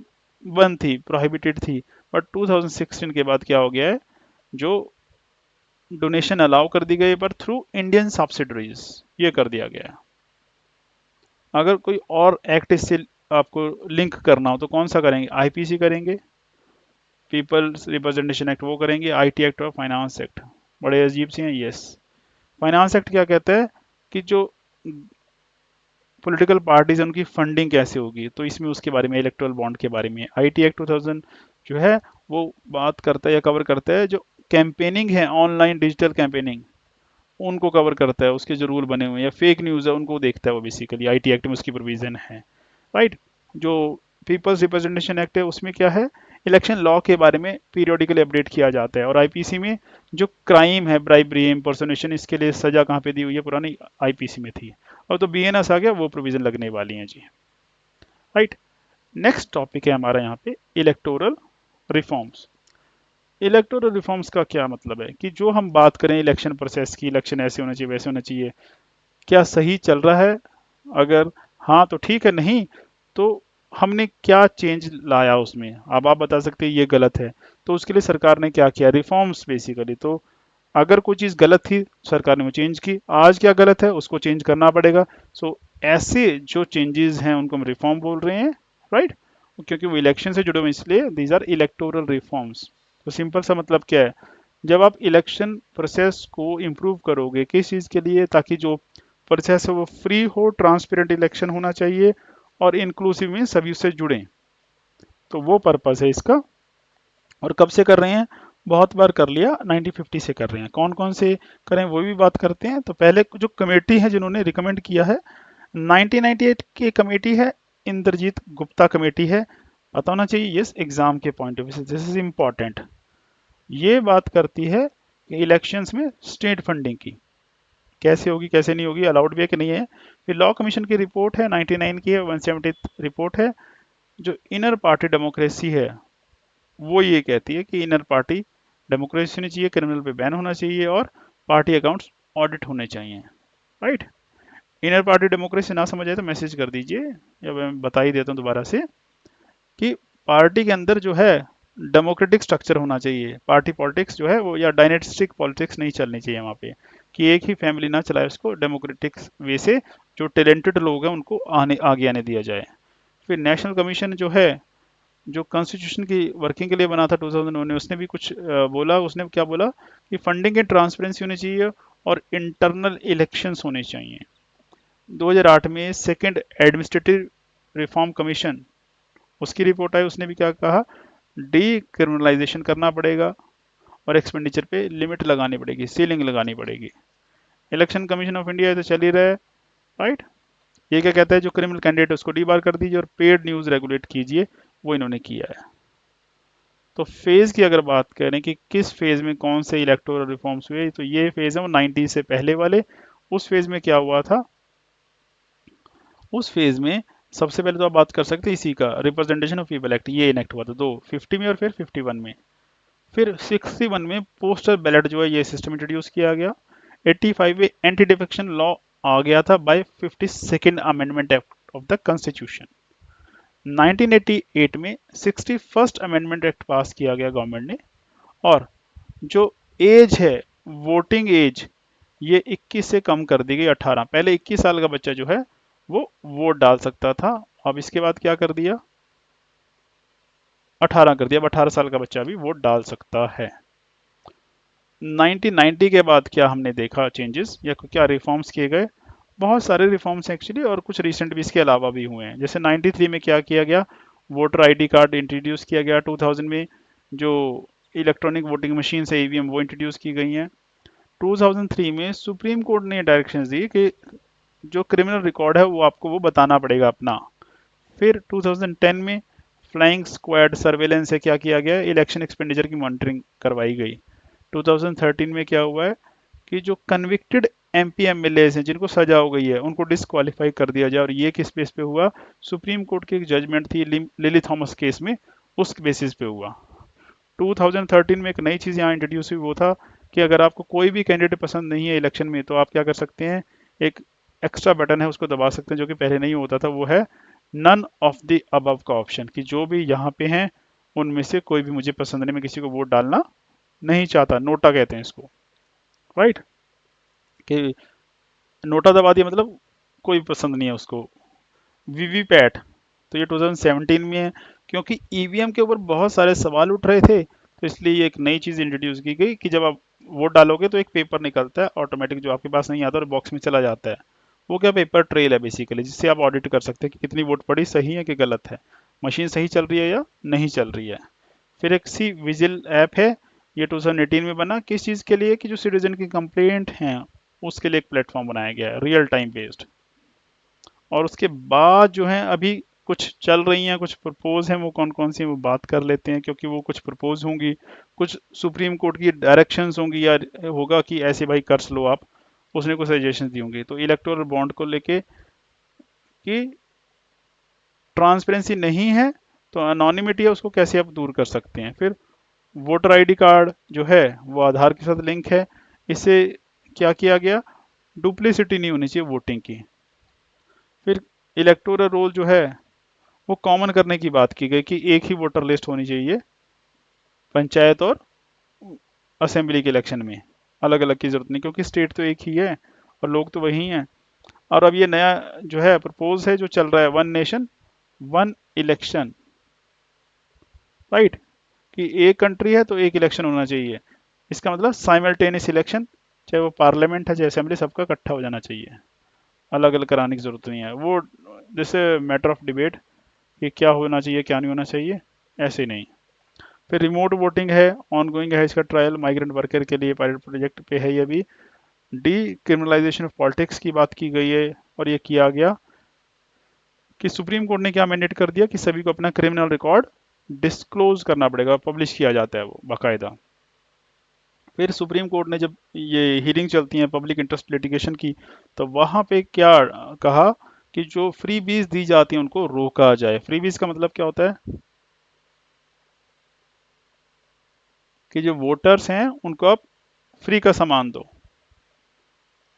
बंद थी, प्रोहिबिटेड थी, बट 2016 के बाद क्या हो गया है, जो डोनेशन अलाउ कर दी गई, पर थ्रू इंडियन सब्सिडरीज ये कर दिया गया है। अगर कोई और एक्ट इससे आपको लिंक करना हो तो कौन सा करेंगे? आईपीसी करेंगे, पीपल्स रिप्रेजेंटेशन एक्ट वो करेंगे, आईटी एक्ट और फाइनेंस एक्ट। बड़े अजीब से हैं। यस। फाइनेंस एक्ट क्या कहता है कि जो पॉलिटिकल पार्टीज हैं उनकी फंडिंग कैसे होगी, तो इसमें उसके बारे में, इलेक्टोरल बॉन्ड के बारे में। आईटी एक्ट 2000 जो है वो बात करता है या कवर करता है जो कैंपेनिंग है, ऑनलाइन डिजिटल कैंपेनिंग, उनको कवर करता है। उसके जो रूल बने हुए हैं, या फेक न्यूज़ है उनको देखता है वो बेसिकली। आईटी एक्ट में उसकी प्रोविजन है। राइट। जो पीपल्स रिप्रेजेंटेशन एक्ट है उसमें क्या है, इलेक्शन लॉ के बारे में पीरियोडिकली अपडेट किया जाता है। और आईपीसी में जो क्राइम है, ब्राइबरी, इम्पर्सोनेशन, इसके लिए सजा कहाँ पे दी हुई है? पुरानी आईपीसी में थी। अब तो बीएनएस आ गया, वो प्रोविजन लगने वाली हैं जी। राइट। नेक्स्ट टॉपिक है हमारा यहाँ पे इलेक्टोरल रिफॉर्म्स। इलेक्टोरल रिफॉर्म्स का क्या मतलब है कि जो हम बात करें इलेक्शन प्रोसेस की, इलेक्शन ऐसे होना चाहिए, वैसे होना चाहिए, क्या सही चल रहा है? अगर हाँ तो ठीक है, नहीं तो हमने क्या चेंज लाया उसमें? अब आप बता सकते हैं ये गलत है, तो उसके लिए सरकार ने क्या किया? Reforms basically. तो अगर कोई चीज़ गलत थी, सरकार ने वो चेंज की। आज क्या गलत है उसको चेंज करना पड़ेगा। सो ऐसे जो चेंजेस हैं उनको हम रिफॉर्म बोल रहे हैं। राइट। क्योंकि वो इलेक्शन से जुड़े हुए, इसलिए दीज आर इलेक्टोरल रिफॉर्म्स। तो सिंपल सा मतलब क्या है, जब आप इलेक्शन प्रोसेस को इम्प्रूव करोगे, किस चीज़ के लिए? ताकि जो प्रोसेस है वो फ्री हो, ट्रांसपेरेंट इलेक्शन होना चाहिए, और इंक्लूसिव में सभी उससे जुड़ें। तो वो पर्पस है इसका। और कब से कर रहे हैं? बहुत बार कर लिया, 1950 से कर रहे हैं। कौन कौन से करें वो भी बात करते हैं। तो पहले जो कमेटी है जिन्होंने रिकमेंड किया है, 1998 की कमेटी है, इंद्रजीत गुप्ता कमेटी है। पता होना चाहिए, यस, एग्जाम के पॉइंट ऑफ व्यू से दिस इज इम्पॉर्टेंट। ये बात करती है कि इलेक्शंस में स्टेट फंडिंग की कैसे होगी, कैसे नहीं होगी, अलाउड भी है कि नहीं है। फिर लॉ कमीशन की रिपोर्ट है, 99 की है, 170 रिपोर्ट है। जो इनर पार्टी डेमोक्रेसी है वो ये कहती है कि इनर पार्टी डेमोक्रेसी होनी चाहिए, क्रिमिनल पे बैन होना चाहिए, और पार्टी अकाउंट्स ऑडिट होने चाहिए। राइट। इनर पार्टी डेमोक्रेसी ना समझ आए तो मैसेज कर दीजिए, या मैं बता ही देता हूँ दोबारा से, कि पार्टी के अंदर जो है डेमोक्रेटिक स्ट्रक्चर होना चाहिए। पार्टी पॉलिटिक्स जो है वो, या डायनेस्टिक पॉलिटिक्स नहीं चलनी चाहिए वहाँ पे, कि एक ही फैमिली ना चलाए उसको। डेमोक्रेटिक वे से जो टैलेंटेड लोग हैं उनको आगे आने दिया जाए। फिर नेशनल कमीशन जो है, जो कॉन्स्टिट्यूशन की वर्किंग के लिए बना था 2001 में, उसने भी कुछ बोला। उसने क्या बोला कि फंडिंग की ट्रांसपेरेंसी होनी चाहिए और इंटरनल इलेक्शंस होने चाहिए। 2008 में सेकंड एडमिनिस्ट्रेटिव रिफॉर्म कमीशन, उसकी रिपोर्ट आई, उसने भी क्या कहा? डी क्रिमिनलाइजेशन करना पड़ेगा, और एक्सपेंडिचर पे लिमिट लगानी पड़ेगी, सीलिंग लगानी पड़ेगी। इलेक्शन कमीशन ऑफ इंडिया तो चल ही रहा है। राइट। ये क्या कहता है, जो क्रिमिनल कैंडिडेट है उसको डीबार कर दीजिए, और पेड न्यूज़ रेगुलेट कीजिए, वो इन्होंने किया है। तो फेज की अगर बात करें कि किस फेज में कौन से इलेक्टोरल रिफॉर्म्स हुए, तो ये फेज है वो 90 से पहले वाले। उस फेज में क्या हुआ था? उस फेज में सबसे पहले तो आप बात कर सकते हैं इसी का, रिप्रेजेंटेशन ऑफ पीपल एक्ट, ये इनेक्ट हुआ था, दो 50 में और फिर 51 में। फिर 61 में पोस्टल बैलेट जो है ये सिस्टम इंट्रोड्यूस किया गया। 85 में एंटी डिफेक्शन लॉ आ गया था by 52nd amendment act of the constitution. 1988 में 61st अमेंडमेंट एक्ट पास किया गया गवर्नमेंट ने। और जो एज है, वोटिंग एज, ये 21 से कम कर दी गई 18। पहले 21 साल का बच्चा जो है वो वोट डाल सकता था। अब इसके बाद क्या कर दिया? 18 कर दिया, अब 18 साल का बच्चा भी वोट डाल सकता है। 1990 के बाद क्या हमने देखा चेंजेस या क्या रिफॉर्म्स किए गए? बहुत सारे रिफॉर्म्स एक्चुअली, और कुछ रिसेंट भी इसके अलावा भी हुए हैं। जैसे 93 में क्या किया गया, वोटर आईडी कार्ड इंट्रोड्यूस किया गया। 2000 में जो इलेक्ट्रॉनिक वोटिंग मशीन है ईवीएम, वो इंट्रोड्यूस की गई हैं। 2003 में सुप्रीम कोर्ट ने डायरेक्शंस दी कि जो क्रिमिनल रिकॉर्ड है वो आपको वो बताना पड़ेगा अपना। फिर 2010 में फ्लाइंग स्क्वाड सर्वेलेंस से क्या किया गया, इलेक्शन एक्सपेंडिचर की मॉनिटरिंग करवाई गई। 2013 में क्या हुआ है कि जो कन्विक्टेड एमपी एमएलए हैं जिनको सजा हो गई है उनको डिसक्वालीफाई कर दिया जाए, और ये किस बेस पे हुआ? सुप्रीम कोर्ट की एक जजमेंट थी लिली थॉमस केस में, उस बेसिस पे हुआ। 2013 में एक नई चीज़ यहाँ इंट्रोड्यूस हुई, वो था कि अगर आपको कोई भी कैंडिडेट पसंद नहीं है इलेक्शन में, तो आप क्या कर सकते हैं, एक एक्स्ट्रा बटन है उसको दबा सकते हैं, जो कि पहले नहीं होता था। वो है नन ऑफ द अबव का ऑप्शन, कि जो भी यहाँ पे हैं उनमें से कोई भी मुझे पसंद नहीं, मैं किसी को वोट डालना नहीं चाहता, नोटा कहते हैं इसको, राइट। कि नोटा दबा दिया मतलब कोई पसंद नहीं है उसको। वीवीपैट, तो ये 2017 में है, क्योंकि ईवीएम के ऊपर बहुत सारे सवाल उठ रहे थे, तो इसलिए ये एक नई चीज़ इंट्रोड्यूस की गई कि जब आप वोट डालोगे तो एक पेपर निकलता है ऑटोमेटिक, जो आपके पास नहीं आता और बॉक्स में चला जाता है। वो क्या, पेपर ट्रेल है बेसिकली, जिससे आप ऑडिट कर सकते हैं कि कितनी वोट पड़ी, सही है कि गलत है, मशीन सही चल रही है या नहीं चल रही है। फिर एक सी विजिल ऐप है, ये 2018 में बना, किस चीज़ के लिए, कि जो सिटीजन की कंप्लेंट हैं उसके लिए एक प्लेटफॉर्म बनाया गया है, रियल टाइम बेस्ड। और उसके बाद जो है अभी कुछ चल रही हैं, कुछ प्रपोज हैं, वो कौन कौन सी हैं वो बात कर लेते हैं, क्योंकि वो कुछ प्रपोज होंगी, कुछ सुप्रीम कोर्ट की डायरेक्शंस होंगी, या होगा कि ऐसे भाई कर लो आप, उसने कुछ सजेशन दी होंगी। तो इलेक्टोरल बॉन्ड को लेके कि ट्रांसपेरेंसी नहीं है, तो अनोनिमिटी है उसको कैसे आप दूर कर सकते हैं। फिर वोटर आईडी कार्ड जो है वो आधार के साथ लिंक है, इससे क्या किया गया, डुप्लिसिटी नहीं होनी चाहिए वोटिंग की। फिर इलेक्टोरल रोल जो है वो कॉमन करने की बात की गई, कि एक ही वोटर लिस्ट होनी चाहिए पंचायत और असेंबली के इलेक्शन में, अलग अलग की जरूरत नहीं, क्योंकि स्टेट तो एक ही है और लोग तो वही हैं। और अब ये नया जो है प्रपोज है जो चल रहा है, one nation one election, right, कि एक कंट्री है तो एक इलेक्शन होना चाहिए। इसका मतलब साइमल्टेनियस इलेक्शन, चाहे वो पार्लियामेंट है चाहे असेंबली, सबका इकट्ठा हो जाना चाहिए, अलग अलग कराने की जरूरत नहीं है। वो जैसे मैटर ऑफ डिबेट कि क्या होना चाहिए क्या नहीं होना चाहिए, ऐसे नहीं। फिर रिमोट वोटिंग है, ऑनगोइंग है इसका ट्रायल, माइग्रेंट वर्कर के लिए पायलट प्रोजेक्ट पे है ये भी। डी क्रिमिनलाइजेशन ऑफ पॉलिटिक्स की बात की गई है, और ये किया गया कि सुप्रीम कोर्ट ने क्या मैंडेट कर दिया कि सभी को अपना क्रिमिनल रिकॉर्ड डिस्क्लोज करना पड़ेगा, पब्लिश किया जाता है वो बाकायदा। फिर सुप्रीम कोर्ट ने जब ये हियरिंग चलती है पब्लिक इंटरेस्ट लिटिगेशन की, तो वहाँ पे क्या कहा कि जो फ्री बीज दी जाती है उनको रोका जाए। फ्री बीज का मतलब क्या होता है, कि जो वोटर्स हैं उनको आप फ्री का सामान दो,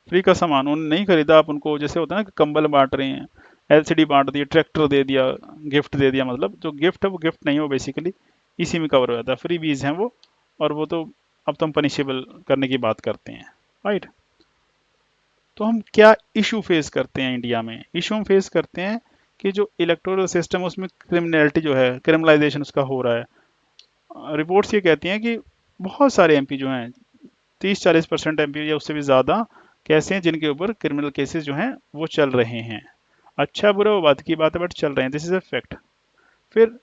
फ्री का सामान उन्होंने नहीं खरीदा, आप उनको, जैसे होता है ना कि कंबल बांट रहे हैं, एलसीडी बांट दी, ट्रैक्टर दे दिया, गिफ्ट दे दिया, मतलब जो गिफ्ट है वो गिफ्ट नहीं हो, बेसिकली इसी में कवर हो जाता है, फ्री बीज हैं वो। और वो तो अब तो हम पनिशेबल करने की बात करते हैं, राइट। तो हम क्या इशू फेस करते हैं इंडिया में, इशू हम फेस करते हैं कि जो इलेक्टोरल सिस्टम है उसमें क्रिमिनलिटी जो है, क्रिमिनलाइजेशन उसका हो रहा है। रिपोर्ट्स ये कहती हैं कि बहुत सारे एमपी जो हैं, 30-40% एमपी या उससे भी ज़्यादा, कैसे हैं जिनके ऊपर क्रिमिनल केसेस जो हैं वो चल रहे हैं। अच्छा बुरा वो बात की बात है, बट चल रहे हैं, दिस इज अ फैक्ट। फिर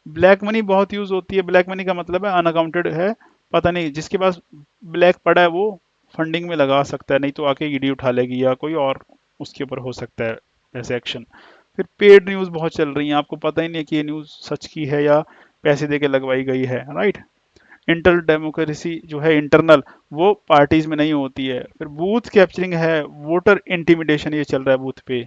ब्लैक मनी बहुत यूज़ होती है। ब्लैक मनी का मतलब है अनअकाउंटेड है, पता नहीं, जिसके पास ब्लैक पड़ा है वो फंडिंग में लगा सकता है, नहीं तो आके ईडी उठा लेगी या कोई और उसके ऊपर हो सकता है ऐसे एक्शन। फिर पेड न्यूज़ बहुत चल रही है, आपको पता ही नहीं है कि ये न्यूज़ सच की है या पैसे दे के लगवाई गई है, राइट। इंटर डेमोक्रेसी जो है इंटरनल, वो पार्टीज में नहीं होती है। फिर बूथ कैप्चरिंग है, वोटर इंटिमिडेशन ये चल रहा है बूथ पे,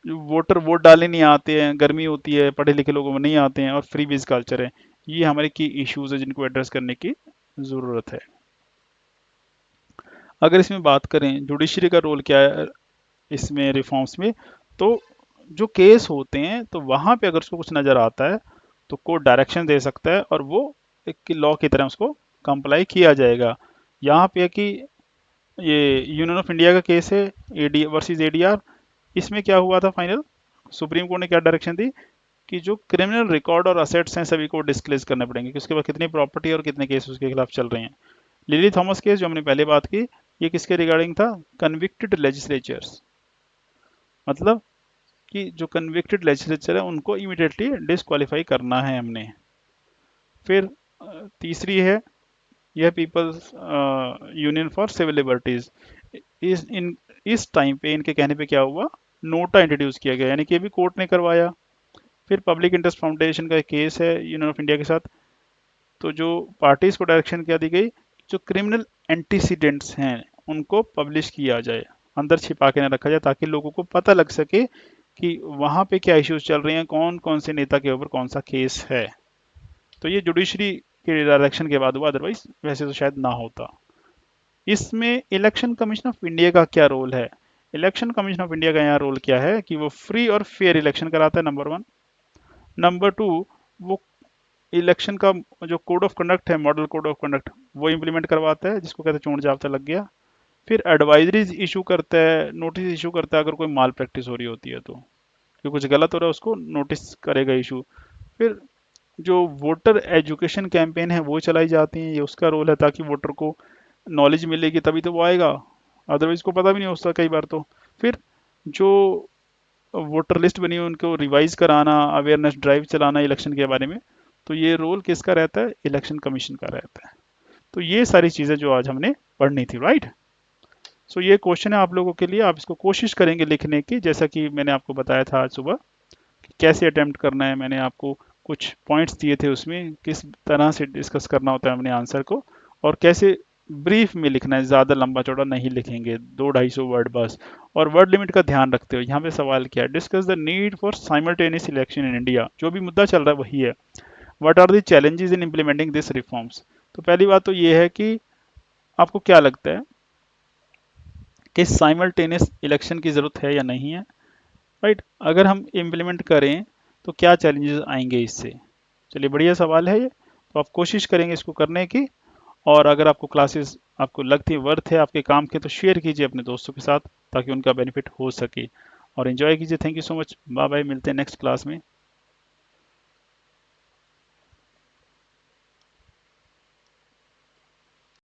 जो वोटर वोट डालने नहीं आते हैं, गर्मी होती है, पढ़े लिखे लोगों में नहीं आते हैं, और फ्री बीज कल्चर है। ये हमारे की इश्यूज है जिनको एड्रेस करने की ज़रूरत है। अगर इसमें बात करें जुडिशरी का रोल क्या है इसमें रिफॉर्म्स में, तो जो केस होते हैं तो वहाँ पे अगर उसको कुछ नज़र आता है तो कोर्ट डायरेक्शन दे सकता है, और वो एक लॉ की तरह उसको कंप्लाई किया जाएगा। यहाँ पे है कि ये यूनियन ऑफ इंडिया का केस है, एडी वर्सेस एडीआर। इसमें क्या हुआ था फाइनल, सुप्रीम कोर्ट ने क्या डायरेक्शन दी कि जो क्रिमिनल रिकॉर्ड और असेट्स हैं सभी को डिस्क्लोज करने पड़ेंगे कि उसके पास कितनी प्रॉपर्टी और कितने केस उसके खिलाफ चल रहे हैं। लिली थॉमस केस जो हमने पहले बात की, ये किसके रिगार्डिंग था? कन्विक्टेड लेजिस्लेचर्स, मतलब कि जो कन्विक्टेड लेजिस्लेचर है उनको इमीडिएटली डिस्क्वालीफाई करना है हमने। फिर तीसरी है यह people's union for civil liberties. इस टाइम पे इनके कहने पे क्या हुआ, नोटा इंट्रोड्यूस किया गया, यानी कि ये भी कोर्ट ने करवाया। फिर पब्लिक इंटरेस्ट फाउंडेशन का एक केस है यूनियन ऑफ इंडिया के साथ, तो जो पार्टीज को डायरेक्शन क्या दी गई, जो क्रिमिनल एंटीसीडेंट्स हैं उनको पब्लिश किया जाए, अंदर छिपा के ना रखा जाए, ताकि लोगों को पता लग सके कि वहाँ पे क्या इश्यूज चल रहे हैं, कौन कौन से नेता के ऊपर कौन सा केस है। तो ये जुडिशरी के डायरेक्शन के बाद हुआ, अदरवाइज वैसे तो शायद ना होता। इसमें इलेक्शन कमीशन ऑफ इंडिया का क्या रोल है? इलेक्शन कमीशन ऑफ इंडिया का यहाँ रोल क्या है कि वो फ्री और फेयर इलेक्शन कराता है, नंबर 1। नंबर 2, वो इलेक्शन का जो कोड ऑफ कंडक्ट है, मॉडल कोड ऑफ कंडक्ट, वो इम्प्लीमेंट करवाता है, जिसको कहते हैं चोट जाब्ता लग गया। फिर एडवाइजरीज इशू करता है, नोटिस इशू करता है अगर कोई माल प्रैक्टिस हो रही होती है तो, कि कुछ गलत हो रहा है उसको नोटिस करेगा इशू। फिर जो वोटर एजुकेशन कैंपेन है वो चलाई जाती है, ये उसका रोल है, ताकि वोटर को नॉलेज मिलेगी तभी तो वो आएगा, अदरवाइज को पता भी नहीं होता कई बार तो। फिर जो वोटर लिस्ट बनी है उनको रिवाइज कराना, अवेयरनेस ड्राइव चलाना इलेक्शन के बारे में, तो ये रोल किसका रहता है? इलेक्शन कमीशन का रहता है। तो ये सारी चीज़ें जो आज हमने पढ़नी थी, राइट। सो ये क्वेश्चन है आप लोगों के लिए, आप इसको कोशिश करेंगे लिखने की, जैसा कि मैंने आपको बताया था आज सुबह कि कैसे अटेम्प्ट करना है। मैंने आपको कुछ पॉइंट्स दिए थे, उसमें किस तरह से डिस्कस करना होता है हमने आंसर को, और कैसे ब्रीफ में लिखना है, ज़्यादा लंबा चौड़ा नहीं लिखेंगे, 200-250 वर्ड बस। और वर्ड लिमिट का ध्यान रखते हो। यहाँ पे सवाल क्या है, discuss the need for simultaneous election in India, जो भी मुद्दा चल रहा है वही है। What are the challenges in implementing this reforms. तो पहली बात तो ये है कि आपको क्या लगता है कि साइमल्टेनियस इलेक्शन की ज़रूरत है या नहीं है, राइट। अगर हम इम्प्लीमेंट करें तो क्या चैलेंजेस आएंगे इससे। चलिए बढ़िया सवाल है ये, तो आप कोशिश करेंगे इसको करने की। और अगर आपको क्लासेस आपको लगती है वर्थ है आपके काम के, तो शेयर कीजिए अपने दोस्तों के साथ, ताकि उनका बेनिफिट हो सके। और एंजॉय कीजिए। Thank you so much, bye bye, मिलते हैं नेक्स्ट क्लास में।